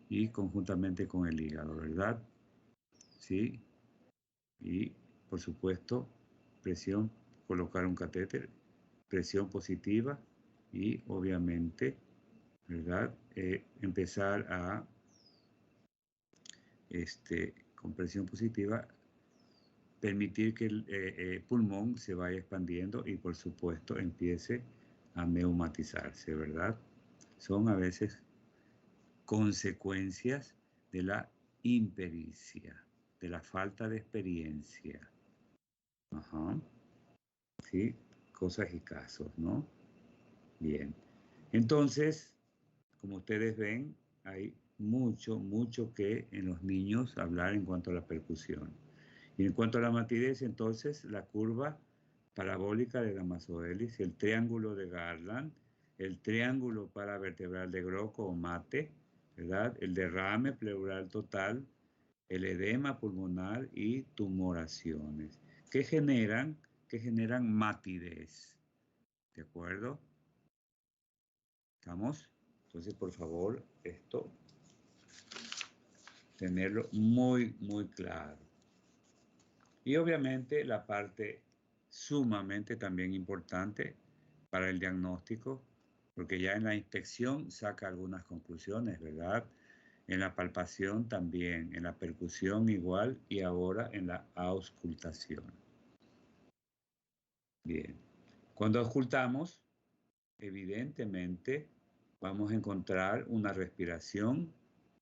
Speaker 2: y conjuntamente con el hígado, ¿verdad? Sí, y por supuesto, presión, colocar un catéter, presión positiva y obviamente, ¿verdad? Empezar a, con presión positiva, permitir que el pulmón se vaya expandiendo y por supuesto empiece a neumatizarse, ¿verdad? Son a veces consecuencias de la impericia, de la falta de experiencia. Ajá. Sí, cosas y casos, ¿no? Bien. Entonces, como ustedes ven, hay mucho que en los niños hablar en cuanto a la percusión. Y en cuanto a la matidez, entonces, la curva parabólica de Damasoelis, el triángulo de Garland, el triángulo paravertebral de Groco o Mate, ¿verdad? El derrame pleural total, el edema pulmonar y tumoraciones, que generan matidez. ¿De acuerdo? ¿Estamos? Entonces, por favor, esto, tenerlo muy claro. Y obviamente la parte sumamente también importante para el diagnóstico, porque ya en la inspección saca algunas conclusiones, ¿verdad? En la palpación también, en la percusión igual y ahora en la auscultación. Bien. Cuando auscultamos, evidentemente vamos a encontrar una respiración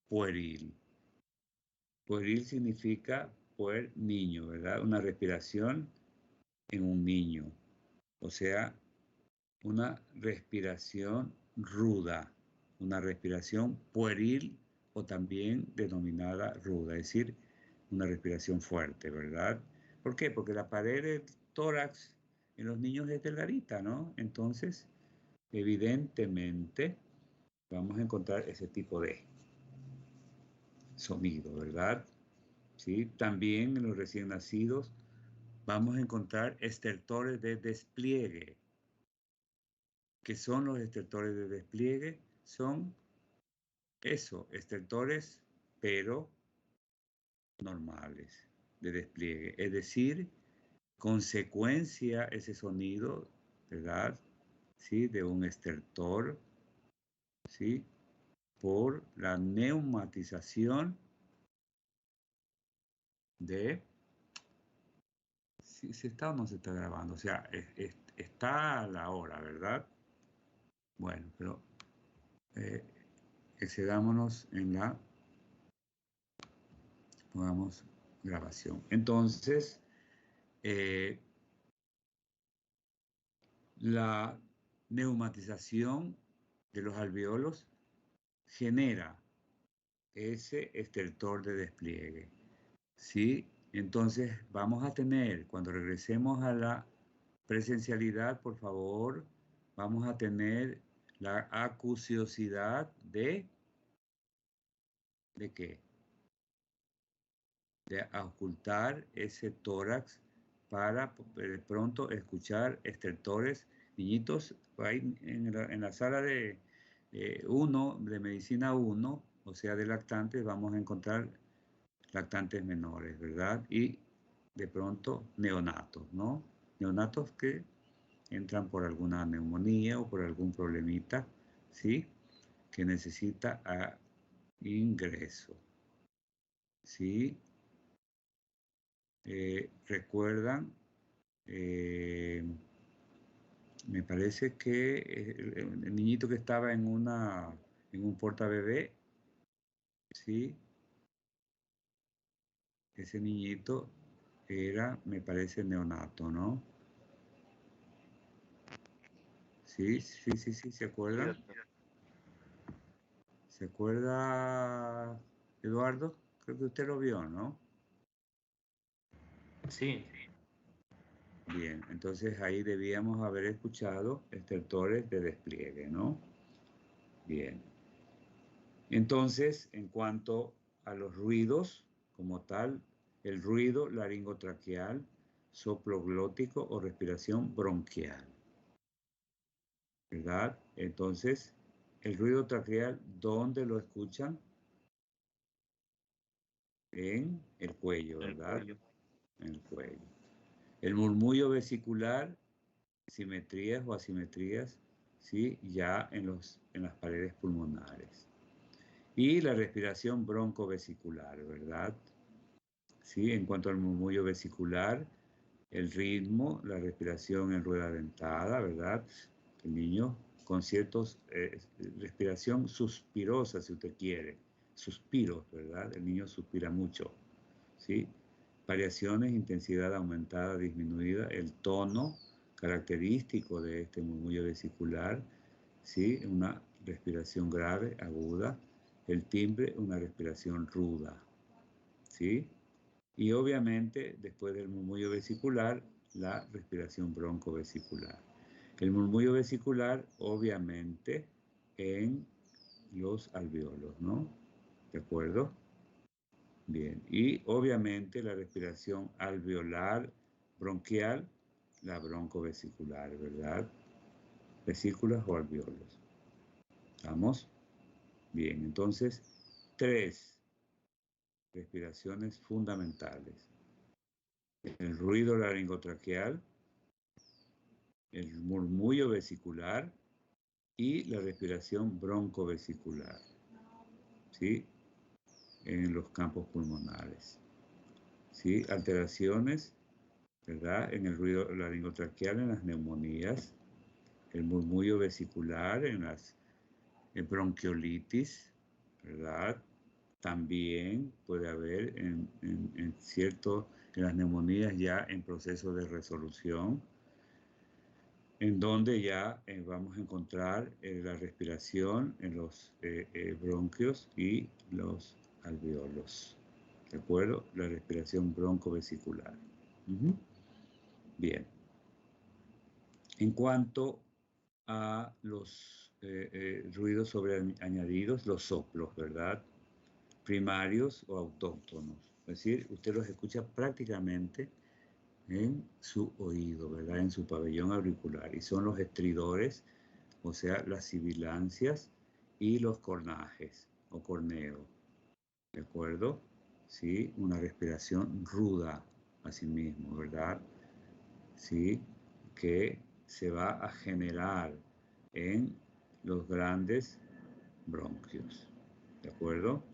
Speaker 2: pueril. Pueril significa puer niño, ¿verdad? Una respiración en un niño. O sea, una respiración ruda, una respiración pueril o también denominada ruda, es decir, una respiración fuerte, ¿verdad? ¿Por qué? Porque la pared del tórax en los niños es delgadita, ¿no? Entonces, evidentemente, vamos a encontrar ese tipo de sonido, ¿verdad? ¿Sí? También en los recién nacidos vamos a encontrar estertores de despliegue. ¿Qué son los estertores de despliegue? Son eso, estertores, pero normales de despliegue. Es decir, consecuencia ese sonido, ¿verdad? ¿Sí? De un estertor, ¿sí? Por la neumatización de... Si se está o no se está grabando, o sea, está a la hora, ¿verdad? Bueno, pero excedámonos en la, pongamos grabación. Entonces, la neumatización de los alveolos genera ese estertor de despliegue, ¿sí? Entonces, vamos a tener, cuando regresemos a la presencialidad, por favor, vamos a tener la acuciosidad de ¿De qué? De ocultar ese tórax para de pronto escuchar estertores. Niñitos, ahí en la sala de medicina 1, o sea, de lactantes, vamos a encontrar lactantes menores, ¿verdad? Y de pronto neonatos, ¿no? Neonatos que entran por alguna neumonía o por algún problemita, ¿sí? Que necesita ingreso, ¿sí? Recuerdan, me parece que el niñito que estaba en un portabebé, ¿sí? Ese niñito era, me parece, neonato, ¿no? Sí, ¿se acuerdan?
Speaker 5: Sí, doctor.
Speaker 2: ¿Se acuerda, Eduardo? Creo que usted lo vio, ¿no?
Speaker 5: Sí,
Speaker 2: Bien, entonces ahí debíamos haber escuchado estertores de despliegue, ¿no? Bien. Entonces, en cuanto a los ruidos como tal, el ruido laringotraqueal, soplo glótico o respiración bronquial, ¿verdad? Entonces, el ruido traqueal, ¿dónde lo escuchan? En el cuello,
Speaker 5: el
Speaker 2: ¿verdad?
Speaker 5: cuello.
Speaker 2: En el cuello. El murmullo vesicular, simetrías o asimetrías, ¿sí? Ya en las paredes pulmonares. Y la respiración broncovesicular, ¿verdad? ¿Sí? En cuanto al murmullo vesicular, el ritmo, la respiración en rueda dentada, ¿verdad? El niño con ciertos, respiración suspirosa, si usted quiere, suspiros, ¿verdad? El niño suspira mucho, ¿sí? Variaciones, intensidad aumentada, disminuida, el tono característico de este murmullo vesicular, ¿sí? Una respiración grave, aguda, el timbre, una respiración ruda, ¿sí? Y obviamente, después del murmullo vesicular, la respiración broncovesicular. El murmullo vesicular, obviamente, en los alvéolos, ¿no? ¿De acuerdo? Bien. Y obviamente la respiración alveolar bronquial, la broncovesicular, ¿verdad? Vesículas o alvéolos. ¿Estamos? Bien. Entonces, 3 respiraciones fundamentales. El ruido laringotraqueal, el murmullo vesicular y la respiración broncovesicular, ¿sí? En los campos pulmonares, ¿sí? Alteraciones, ¿verdad? En el ruido laringotraqueal, en las neumonías, el murmullo vesicular, en las bronquiolitis, ¿verdad? También puede haber en las neumonías ya en proceso de resolución, en donde ya vamos a encontrar la respiración en los bronquios y los alvéolos. ¿De acuerdo? La respiración broncovesicular. Bien. En cuanto a los ruidos sobreañadidos, los soplos, ¿verdad? Primarios o autóctonos. Es decir, usted los escucha prácticamente en su oído, ¿verdad? En su pabellón auricular. Y son los estridores, o sea, las sibilancias y los cornajes o corneo. ¿De acuerdo? Sí, una respiración ruda, asimismo, ¿verdad? Sí, que se va a generar en los grandes bronquios. ¿De acuerdo?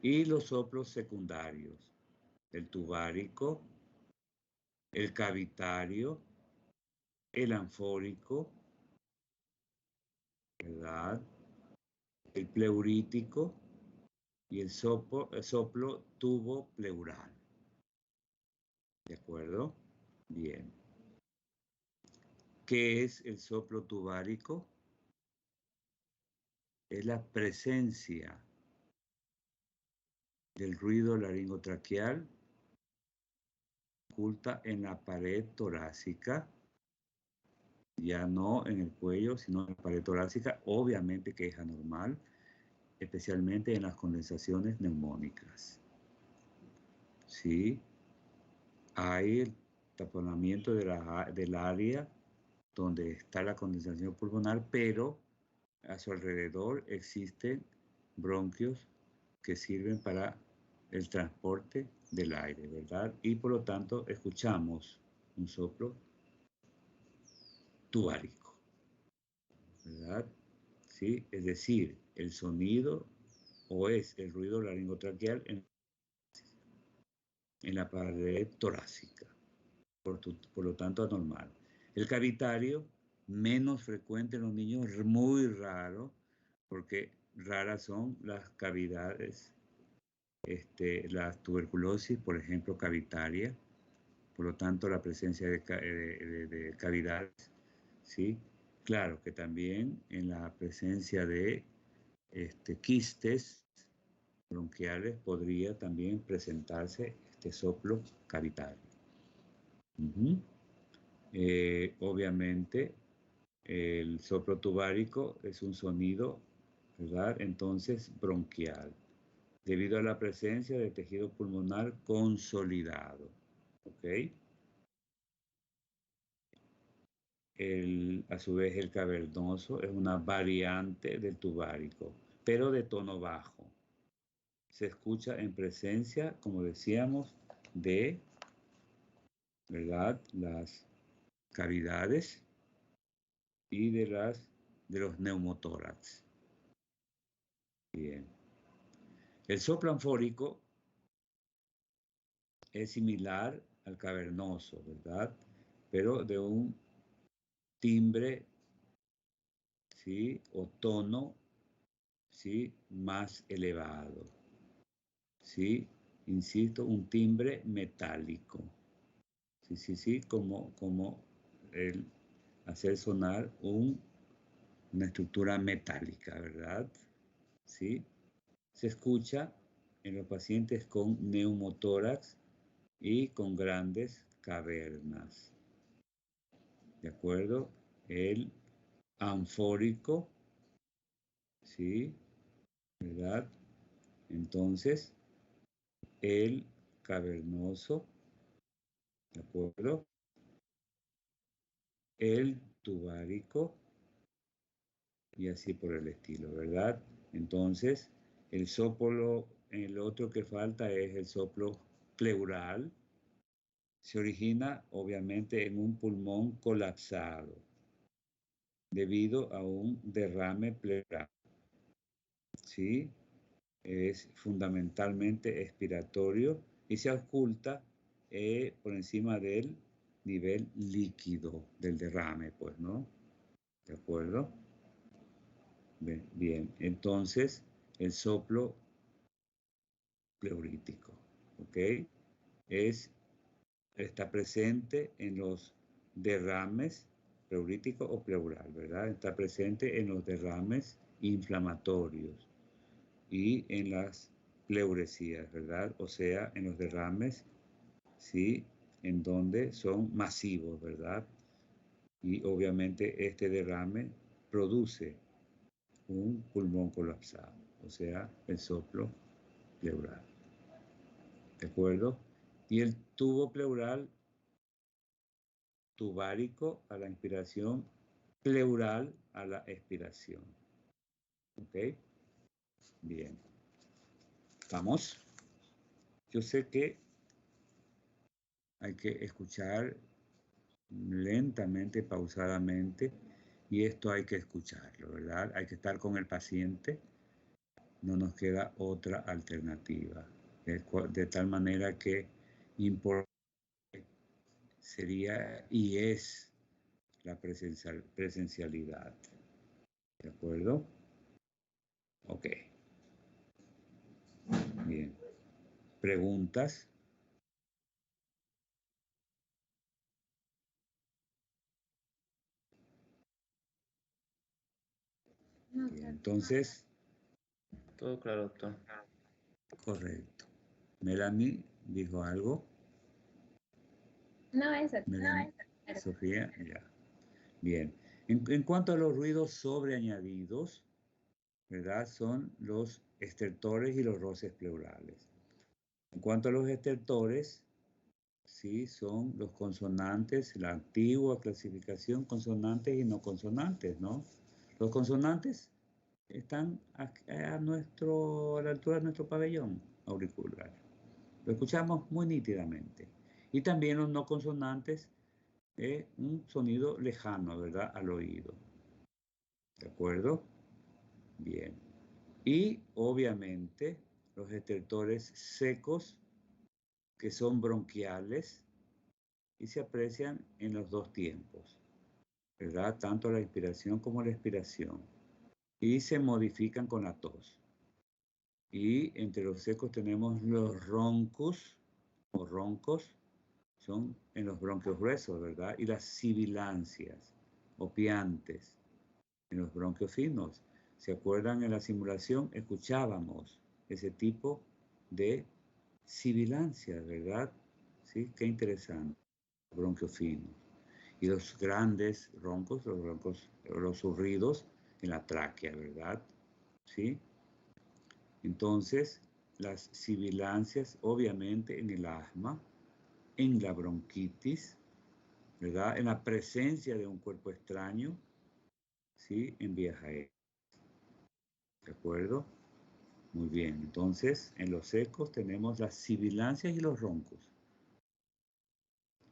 Speaker 2: Y los soplos secundarios, el tubárico, el cavitario, el anfórico, ¿verdad? El pleurítico y el soplo tubo pleural. ¿De acuerdo? Bien. ¿Qué es el soplo tubárico? Es la presencia del ruido laringotraqueal oculta en la pared torácica, ya no en el cuello, sino en la pared torácica, obviamente que es anormal, especialmente en las condensaciones neumónicas. ¿Sí? Hay el taponamiento del área donde está la condensación pulmonar, pero a su alrededor existen bronquios que sirven para el transporte del aire, ¿verdad? Y por lo tanto escuchamos un soplo tubárico, ¿verdad? ¿Sí? Es decir, el sonido o es el ruido laringotraqueal en la pared torácica, por lo tanto anormal. El cavitario, menos frecuente en los niños, muy raro, porque raras son las cavidades, la tuberculosis, por ejemplo, cavitaria, por lo tanto la presencia de cavidades, ¿sí? Claro que también en la presencia de quistes bronquiales podría también presentarse este soplo cavitario. Obviamente, el soplo tubárico es un sonido, ¿verdad? Entonces, bronquial, debido a la presencia de tejido pulmonar consolidado, ¿ok? A su vez, el cavernoso es una variante del tubárico, pero de tono bajo. Se escucha en presencia, como decíamos, de, ¿verdad?, las cavidades y de los neumotórax. Bien. El soplo anfórico es similar al cavernoso, ¿verdad? Pero de un timbre, ¿sí?, o tono, ¿sí?, más elevado. ¿Sí? Insisto, un timbre metálico. Sí, como el hacer sonar una estructura metálica, ¿verdad? ¿Sí? Se escucha en los pacientes con neumotórax y con grandes cavernas. ¿De acuerdo? El anfórico, ¿sí? ¿Verdad? Entonces, el cavernoso, ¿de acuerdo? El tubárico y así por el estilo, ¿verdad? Entonces, el soplo, el otro que falta es el soplo pleural. Se origina obviamente en un pulmón colapsado debido a un derrame pleural. ¿Sí? Es fundamentalmente expiratorio y se oculta por encima del nivel líquido del derrame, pues, ¿no? ¿De acuerdo? Bien, entonces el soplo pleurítico, ¿ok? Está presente en los derrames pleurítico o pleural, ¿verdad? Está presente en los derrames inflamatorios y en las pleuresías, ¿verdad? O sea, en los derrames, ¿sí? En donde son masivos, ¿verdad? Y obviamente este derrame produce un pulmón colapsado, o sea, el soplo pleural. ¿De acuerdo? Y el tubo pleural tubárico a la inspiración, pleural a la expiración. ¿Ok? Bien. ¿Vamos? Yo sé que hay que escuchar lentamente, pausadamente, y esto hay que escucharlo, ¿verdad? Hay que estar con el paciente, no nos queda otra alternativa. De tal manera que importante sería y es la presencialidad. ¿De acuerdo? Ok. Bien. ¿Preguntas? Bien, entonces,
Speaker 5: Todo claro, doctor.
Speaker 2: correcto. Melanie dijo algo.
Speaker 1: No, eso.
Speaker 2: Melanie, Sofía, ya. Bien. En cuanto a los ruidos sobreañadidos, ¿verdad? Son los estertores y los roces pleurales. En cuanto a los estertores, sí, son los consonantes, la antigua clasificación consonantes y no consonantes, ¿no? Los consonantes están a la altura de nuestro pabellón auricular. Lo escuchamos muy nítidamente. Y también los no consonantes, un sonido lejano, ¿verdad? Al oído. ¿De acuerdo? Bien. Y obviamente los estertores secos, que son bronquiales y se aprecian en los dos tiempos, ¿verdad? Tanto la inspiración como la expiración. Y se modifican con la tos. Y entre los secos tenemos los roncos o roncos, son en los bronquios gruesos, ¿verdad? Y las sibilancias o piantes en los bronquios finos. ¿Se acuerdan? En la simulación escuchábamos ese tipo de sibilancias, ¿verdad? Sí, qué interesante. Bronquios finos. Y los grandes roncos, los zurridos en la tráquea, ¿verdad? ¿Sí? Entonces, las sibilancias, obviamente, en el asma, en la bronquitis, ¿verdad? En la presencia de un cuerpo extraño, ¿sí? En vías aéreas. ¿De acuerdo? Muy bien. Entonces, en los secos tenemos las sibilancias y los roncos.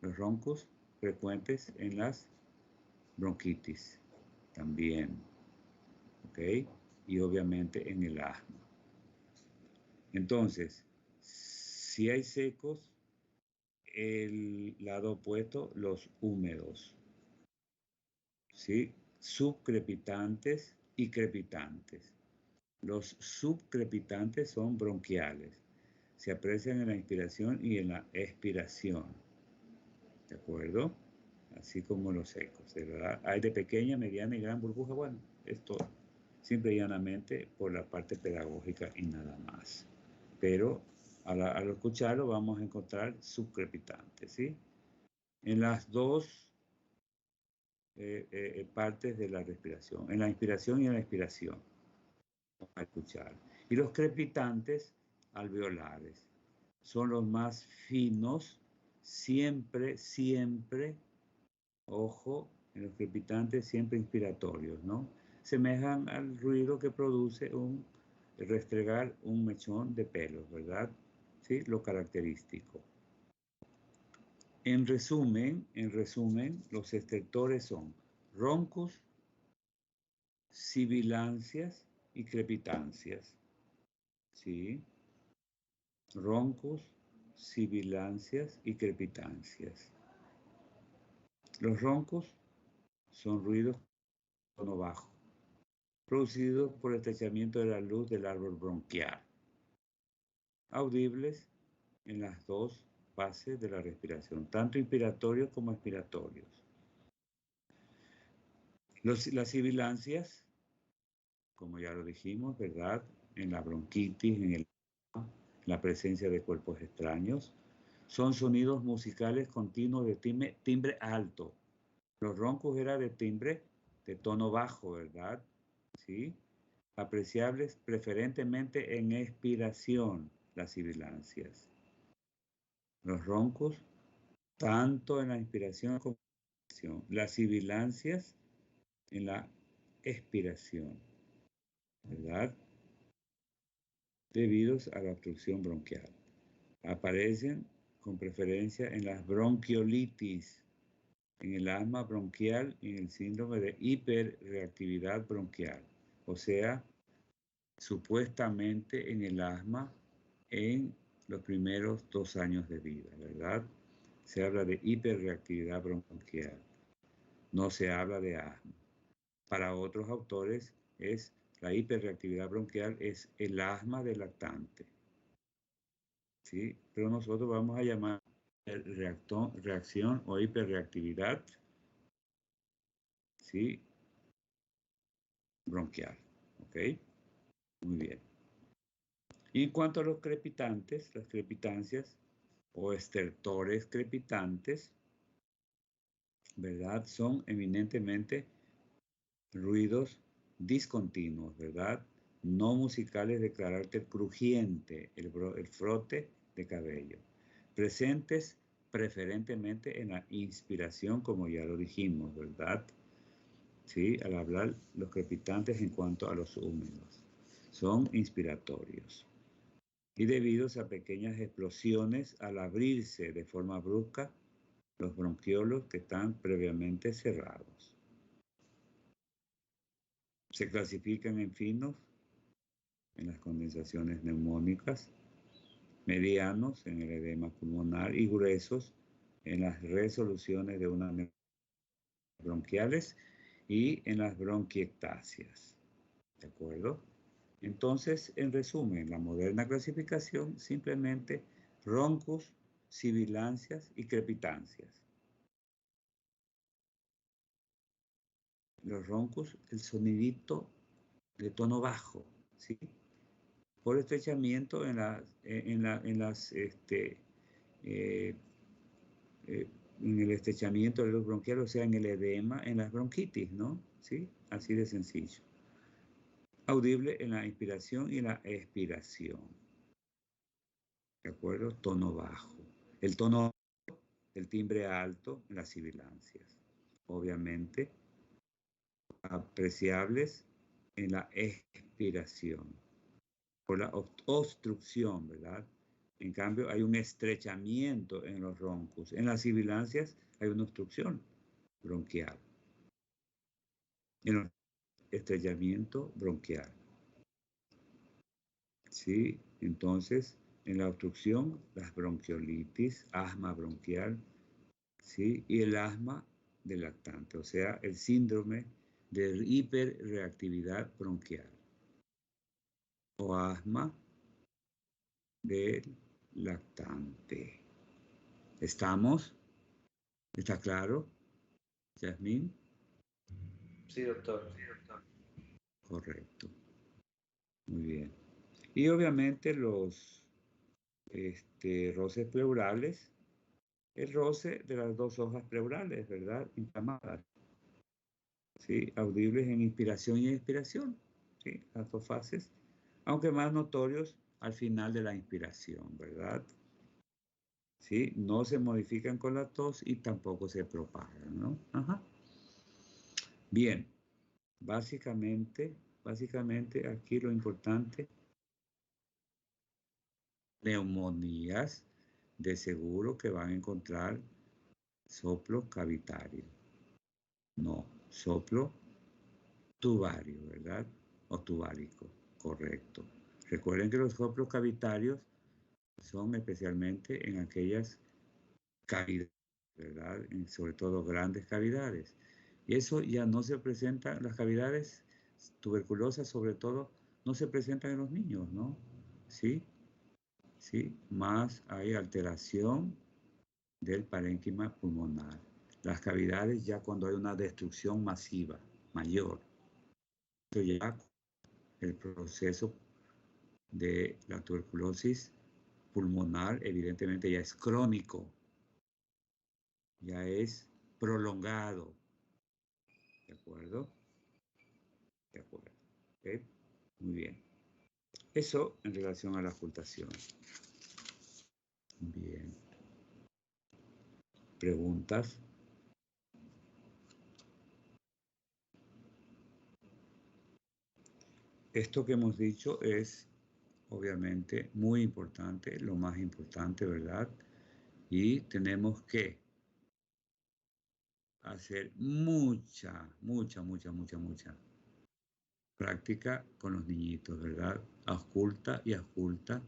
Speaker 2: Los roncos frecuentes en las bronquitis también. ¿Ok? Y obviamente en el asma. Entonces, si hay secos, el lado opuesto, los húmedos, ¿sí? Subcrepitantes y crepitantes. Los subcrepitantes son bronquiales. Se aprecian en la inspiración y en la expiración. ¿De acuerdo? Así como los secos, ¿verdad? Hay de pequeña, mediana y gran burbuja. Bueno, esto simple y llanamente por la parte pedagógica y nada más. Pero al escucharlo vamos a encontrar subcrepitantes, ¿sí? En las dos partes de la respiración, en la inspiración y en la expiración, a escuchar. Y los crepitantes alveolares son los más finos, siempre, ojo, en los crepitantes siempre inspiratorios, ¿no? Semejan al ruido que produce restregar un mechón de pelos, ¿verdad? Sí, lo característico. En resumen, los estertores son roncos, sibilancias y crepitancias. ¿Sí? Roncos, sibilancias y crepitancias. Los roncos son ruidos de tono bajo, producidos por el estrechamiento de la luz del árbol bronquial, audibles en las dos fases de la respiración, tanto inspiratorios como expiratorios. Las sibilancias, como ya lo dijimos, ¿verdad? En la bronquitis, en la presencia de cuerpos extraños, son sonidos musicales continuos de timbre alto. Los roncos eran de timbre de tono bajo, ¿verdad? ¿Sí? Apreciables preferentemente en expiración, las sibilancias. Los roncos, tanto en la inspiración como en la expiración. Las sibilancias en la expiración, ¿verdad? Debidos a la obstrucción bronquial. Aparecen con preferencia en las bronquiolitis, en el asma bronquial y en el síndrome de hiperreactividad bronquial. O sea, supuestamente en el asma en los primeros 2 años de vida, ¿verdad? Se habla de hiperreactividad bronquial, no se habla de asma. Para otros autores la hiperreactividad bronquial es el asma del lactante. ¿Sí? Pero nosotros vamos a llamar reacción o hiperreactividad, ¿sí? Bronquial. ¿Ok? Muy bien. Y en cuanto a los crepitantes, las crepitancias o estertores crepitantes, ¿verdad? Son eminentemente ruidos discontinuos, ¿verdad? No musicales, declararte crujiente, el frote de cabello. Presentes preferentemente en la inspiración, como ya lo dijimos, ¿verdad? Sí, al hablar los crepitantes en cuanto a los húmedos. Son inspiratorios. Y debidos a pequeñas explosiones al abrirse de forma brusca los bronquiolos que están previamente cerrados. Se clasifican en finos en las condensaciones neumónicas, medianos en el edema pulmonar y gruesos en las resoluciones de unas bronquiales y en las bronquiectasias. ¿De acuerdo? Entonces, en resumen, la moderna clasificación simplemente roncos, sibilancias y crepitancias. Los roncos, el sonidito de tono bajo, ¿sí? Por estrechamiento en el estrechamiento de los bronquiales, o sea, en el edema, en las bronquitis, ¿no? ¿Sí? Así de sencillo. Audible en la inspiración y la expiración. ¿De acuerdo? Tono bajo. El tono, el timbre alto en las sibilancias. Obviamente, apreciables en la expiración. Por la obstrucción, ¿verdad? En cambio, hay un estrechamiento en los roncos. En las sibilancias hay una obstrucción bronquial. En el estrechamiento bronquial. ¿Sí? Entonces, en la obstrucción, las bronquiolitis, asma bronquial, ¿sí? Y el asma del lactante, o sea, el síndrome de hiperreactividad bronquial. O asma del lactante. ¿Estamos? ¿Está claro? ¿Yasmín?
Speaker 5: Sí, doctor.
Speaker 2: Correcto. Muy bien. Y obviamente los roces pleurales, el roce de las dos hojas pleurales, ¿verdad? Inflamadas. ¿Sí? Audibles en inspiración y expiración. ¿Sí? Las dos fases. Aunque más notorios al final de la inspiración, ¿verdad? ¿Sí? No se modifican con la tos y tampoco se propagan, ¿no? Ajá. Bien. Básicamente aquí lo importante, neumonías, de seguro que van a encontrar soplo cavitario. No, soplo tubario, ¿verdad? O tubárico, correcto. Recuerden que los soplos cavitarios son especialmente en aquellas cavidades, ¿verdad? Sobre todo grandes cavidades. Y eso ya no se presenta, las cavidades tuberculosas sobre todo, no se presentan en los niños, ¿no? ¿Sí? ¿Sí? Más hay alteración del parénquima pulmonar. Las cavidades ya cuando hay una destrucción masiva, mayor. Esto ya el proceso de la tuberculosis pulmonar evidentemente ya es crónico, ya es prolongado. ¿De acuerdo? De acuerdo. ¿Okay? Muy bien. Eso en relación a la ocultación. Bien. ¿Preguntas? Esto que hemos dicho es obviamente muy importante, lo más importante, ¿verdad? Y tenemos que hacer mucha práctica con los niñitos, ¿verdad? Ausculta y ausculta.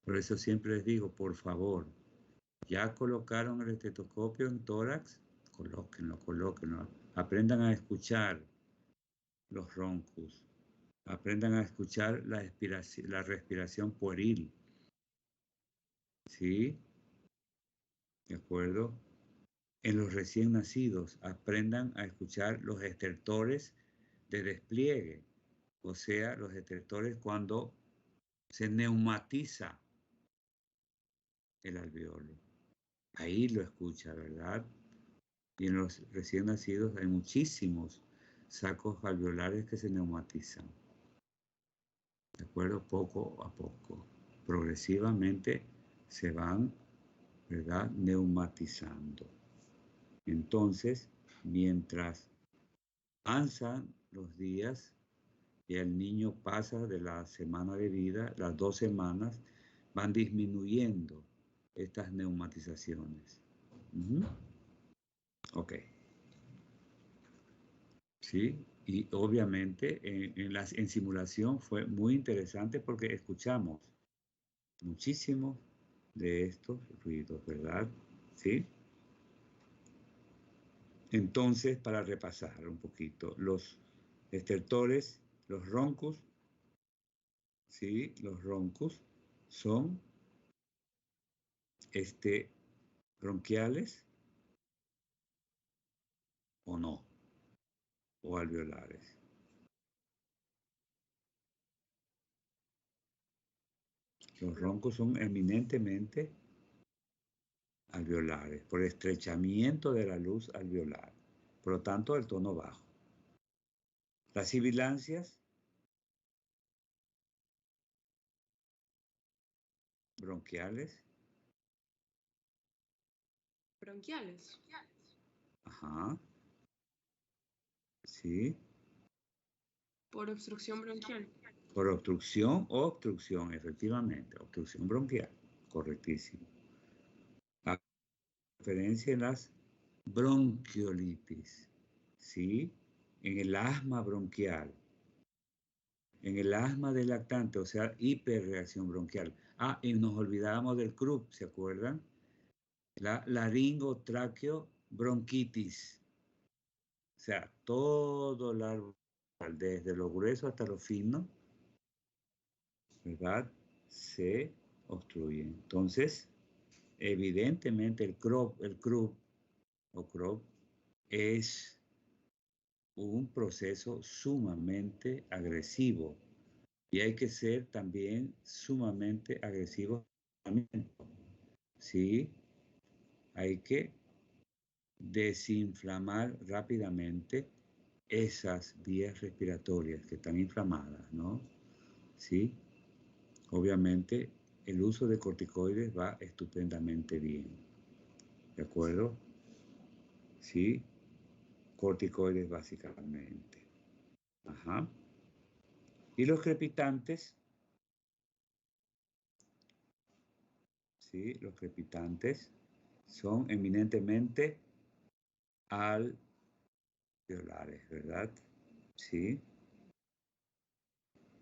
Speaker 2: Por eso siempre les digo, por favor, ya colocaron el estetoscopio en tórax, colóquenlo. Aprendan a escuchar los roncos. Aprendan a escuchar la respiración pueril. ¿Sí? ¿De acuerdo? En los recién nacidos, aprendan a escuchar los estertores de despliegue, o sea, los estertores cuando se neumatiza el alveolo. Ahí lo escucha, ¿verdad? Y en los recién nacidos hay muchísimos sacos alveolares que se neumatizan. acuerdo? Poco a poco. Progresivamente se van, ¿verdad?, neumatizando. Entonces, mientras avanzan los días y el niño pasa de la semana de vida, las 2 semanas, van disminuyendo estas neumatizaciones. Ok. ¿Sí? Y obviamente en simulación fue muy interesante porque escuchamos muchísimos de estos ruidos, ¿verdad? ¿Sí? Entonces, para repasar un poquito, los estertores, los roncos, ¿sí? Los roncos son bronquiales o no, o alveolares. Los roncos son eminentemente alveolares, por estrechamiento de la luz alveolar, por lo tanto el tono bajo. Las sibilancias, bronquiales.
Speaker 4: Bronquiales.
Speaker 2: Ajá. Sí.
Speaker 4: Por obstrucción bronquial.
Speaker 2: Por obstrucción o obstrucción, efectivamente. Obstrucción bronquial. Correctísimo. La diferencia en las bronquiolitis. ¿Sí? En el asma bronquial. En el asma del lactante, o sea, hiperreacción bronquial. Ah, y nos olvidábamos del CRUB, ¿se acuerdan? La laringotraqueobronquitis. O sea, todo el árbol, desde lo grueso hasta lo fino, ¿verdad?, se obstruye. Entonces, evidentemente el CRUB o CROP es un proceso sumamente agresivo y hay que ser también sumamente agresivo. ¿Sí? Hay que desinflamar rápidamente esas vías respiratorias que están inflamadas, ¿no? ¿Sí? Obviamente, el uso de corticoides va estupendamente bien. ¿De acuerdo? ¿Sí? Corticoides básicamente. Ajá. Y los crepitantes, ¿sí? Los crepitantes son eminentemente alveolares, ¿verdad? ¿Sí?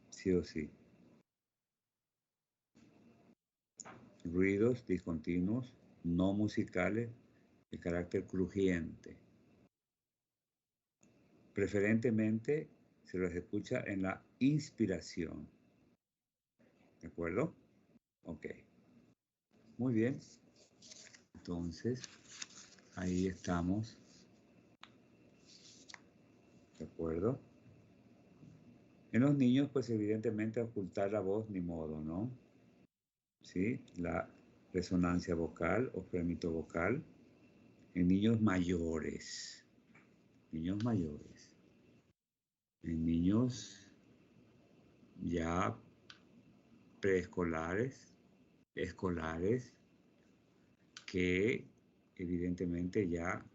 Speaker 2: Sí o sí. Ruidos discontinuos, no musicales, de carácter crujiente. Preferentemente se los escucha en la inspiración. ¿De acuerdo? Ok. Muy bien. Entonces, ahí estamos. ¿De acuerdo? En los niños, pues evidentemente ocultar la voz ni modo, ¿no? ¿Sí? La resonancia vocal o fremito vocal. En niños mayores. Niños mayores. En niños ya preescolares, escolares, que evidentemente ya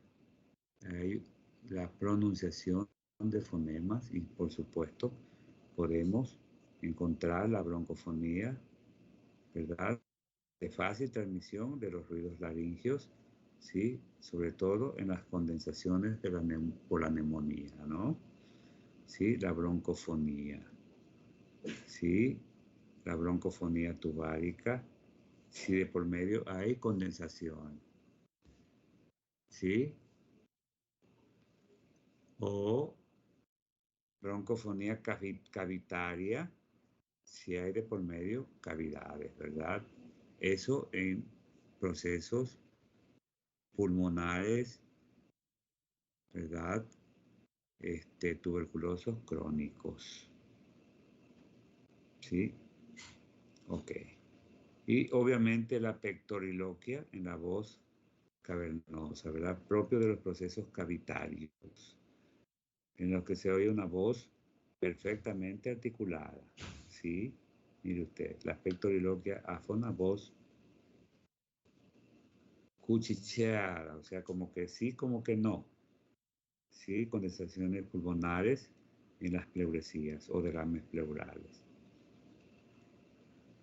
Speaker 2: hay la pronunciación de fonemas y por supuesto podemos encontrar la broncofonía, ¿verdad?, de fácil transmisión de los ruidos laringios, ¿sí? Sobre todo en las condensaciones de por la neumonía, ¿no? ¿Sí? La broncofonía, ¿sí? La broncofonía tubárica, si de por medio hay condensación, ¿sí? O broncofonía cavitaria, si hay de por medio cavidades, ¿verdad? Eso en procesos pulmonares, ¿verdad? Tuberculosos crónicos, ¿sí? Ok. Y obviamente la pectoriloquia en la voz cavernosa, ¿verdad? Propio de los procesos cavitarios, en los que se oye una voz perfectamente articulada, ¿sí? Mire usted, la pectoriloquia áfona, voz cuchicheada, o sea, como que sí, como que no. Sí, condensaciones pulmonares en las pleuresías o derrames pleurales.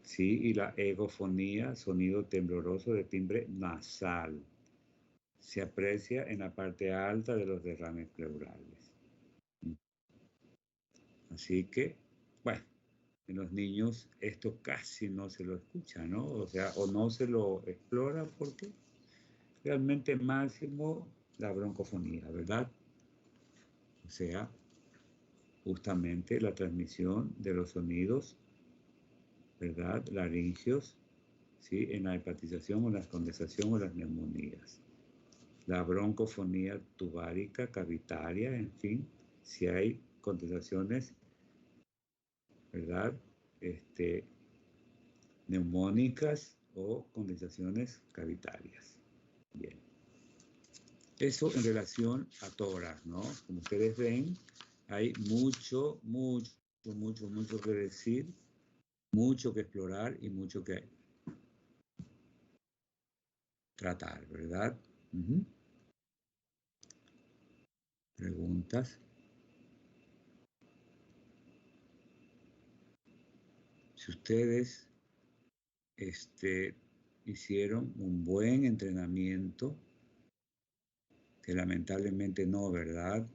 Speaker 2: Sí, y la egofonía, sonido tembloroso de timbre nasal. Se aprecia en la parte alta de los derrames pleurales. Así que, bueno, en los niños esto casi no se lo escucha, ¿no? O sea, o no se lo explora porque realmente máximo la broncofonía, ¿verdad? O sea, justamente la transmisión de los sonidos, ¿verdad? Laringios, ¿sí? En la hepatización o la condensación o las neumonías. La broncofonía tubárica, cavitaria, en fin, si hay condensaciones, ¿verdad? Neumónicas o condensaciones cavitarias. Bien. Eso en relación a tórax, ¿no? Como ustedes ven, hay mucho que decir, mucho que explorar y mucho que tratar, ¿verdad? ¿Preguntas? Si ustedes hicieron un buen entrenamiento, que lamentablemente no, ¿verdad?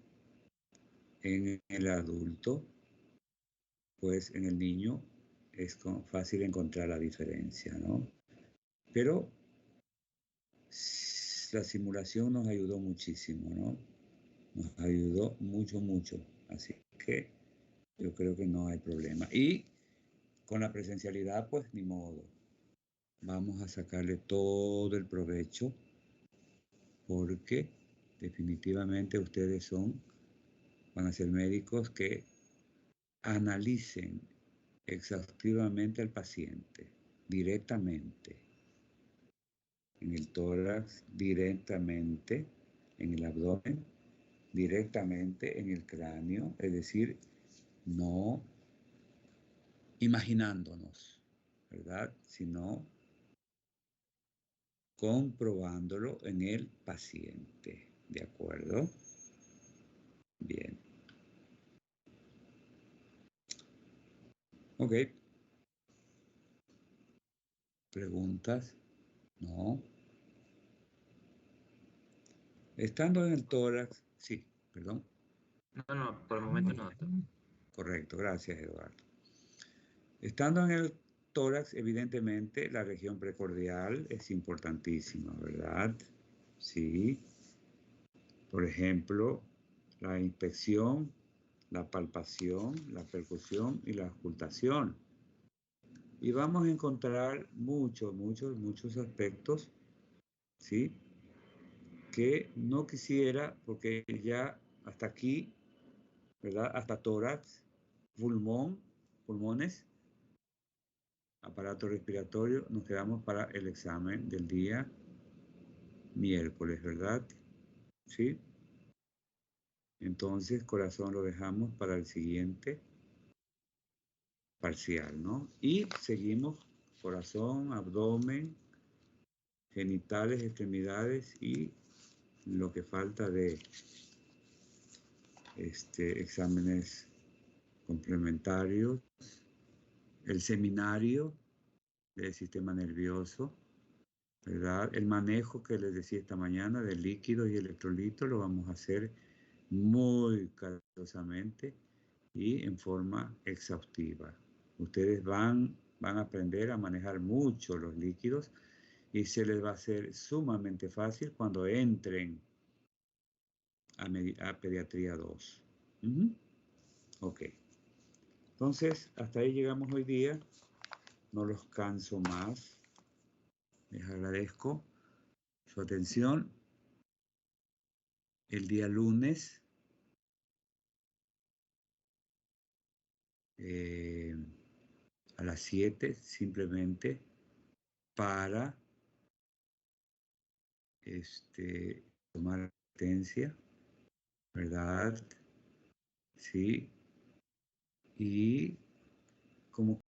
Speaker 2: En el adulto, pues en el niño es fácil encontrar la diferencia, ¿no? Pero la simulación nos ayudó muchísimo, ¿no? Nos ayudó mucho. Así que yo creo que no hay problema. Y con la presencialidad, pues ni modo. Vamos a sacarle todo el provecho porque definitivamente ustedes van a ser médicos que analicen exhaustivamente al paciente, directamente, en el tórax, directamente, en el abdomen, directamente en el cráneo, es decir, no imaginándonos, ¿verdad? Sino comprobándolo en el paciente, ¿de acuerdo? Bien. Ok. ¿Preguntas? No. Estando en el tórax, sí, perdón.
Speaker 5: No, por el momento no, doctor.
Speaker 2: Correcto, gracias, Eduardo. Estando en el tórax, evidentemente, la región precordial es importantísima, ¿verdad? Sí. Por ejemplo, la inspección, la palpación, la percusión y la ocultación. Y vamos a encontrar muchos aspectos, ¿sí? Que no quisiera, porque ya hasta aquí, ¿verdad? Hasta tórax, pulmones, aparato respiratorio, nos quedamos para el examen del día miércoles, ¿verdad? ¿Sí? Entonces, corazón lo dejamos para el siguiente parcial, ¿no? Y seguimos corazón, abdomen, genitales, extremidades y lo que falta de exámenes complementarios, el seminario del sistema nervioso, ¿verdad? El manejo que les decía esta mañana de líquidos y electrolitos lo vamos a hacer muy cuidadosamente y en forma exhaustiva. Ustedes van a aprender a manejar mucho los líquidos y se les va a hacer sumamente fácil cuando entren a pediatría 2. Ok. Entonces, hasta ahí llegamos hoy día. No los canso más. Les agradezco su atención. El día lunes a las 7, simplemente para tomar asistencia, ¿verdad? Sí. Y como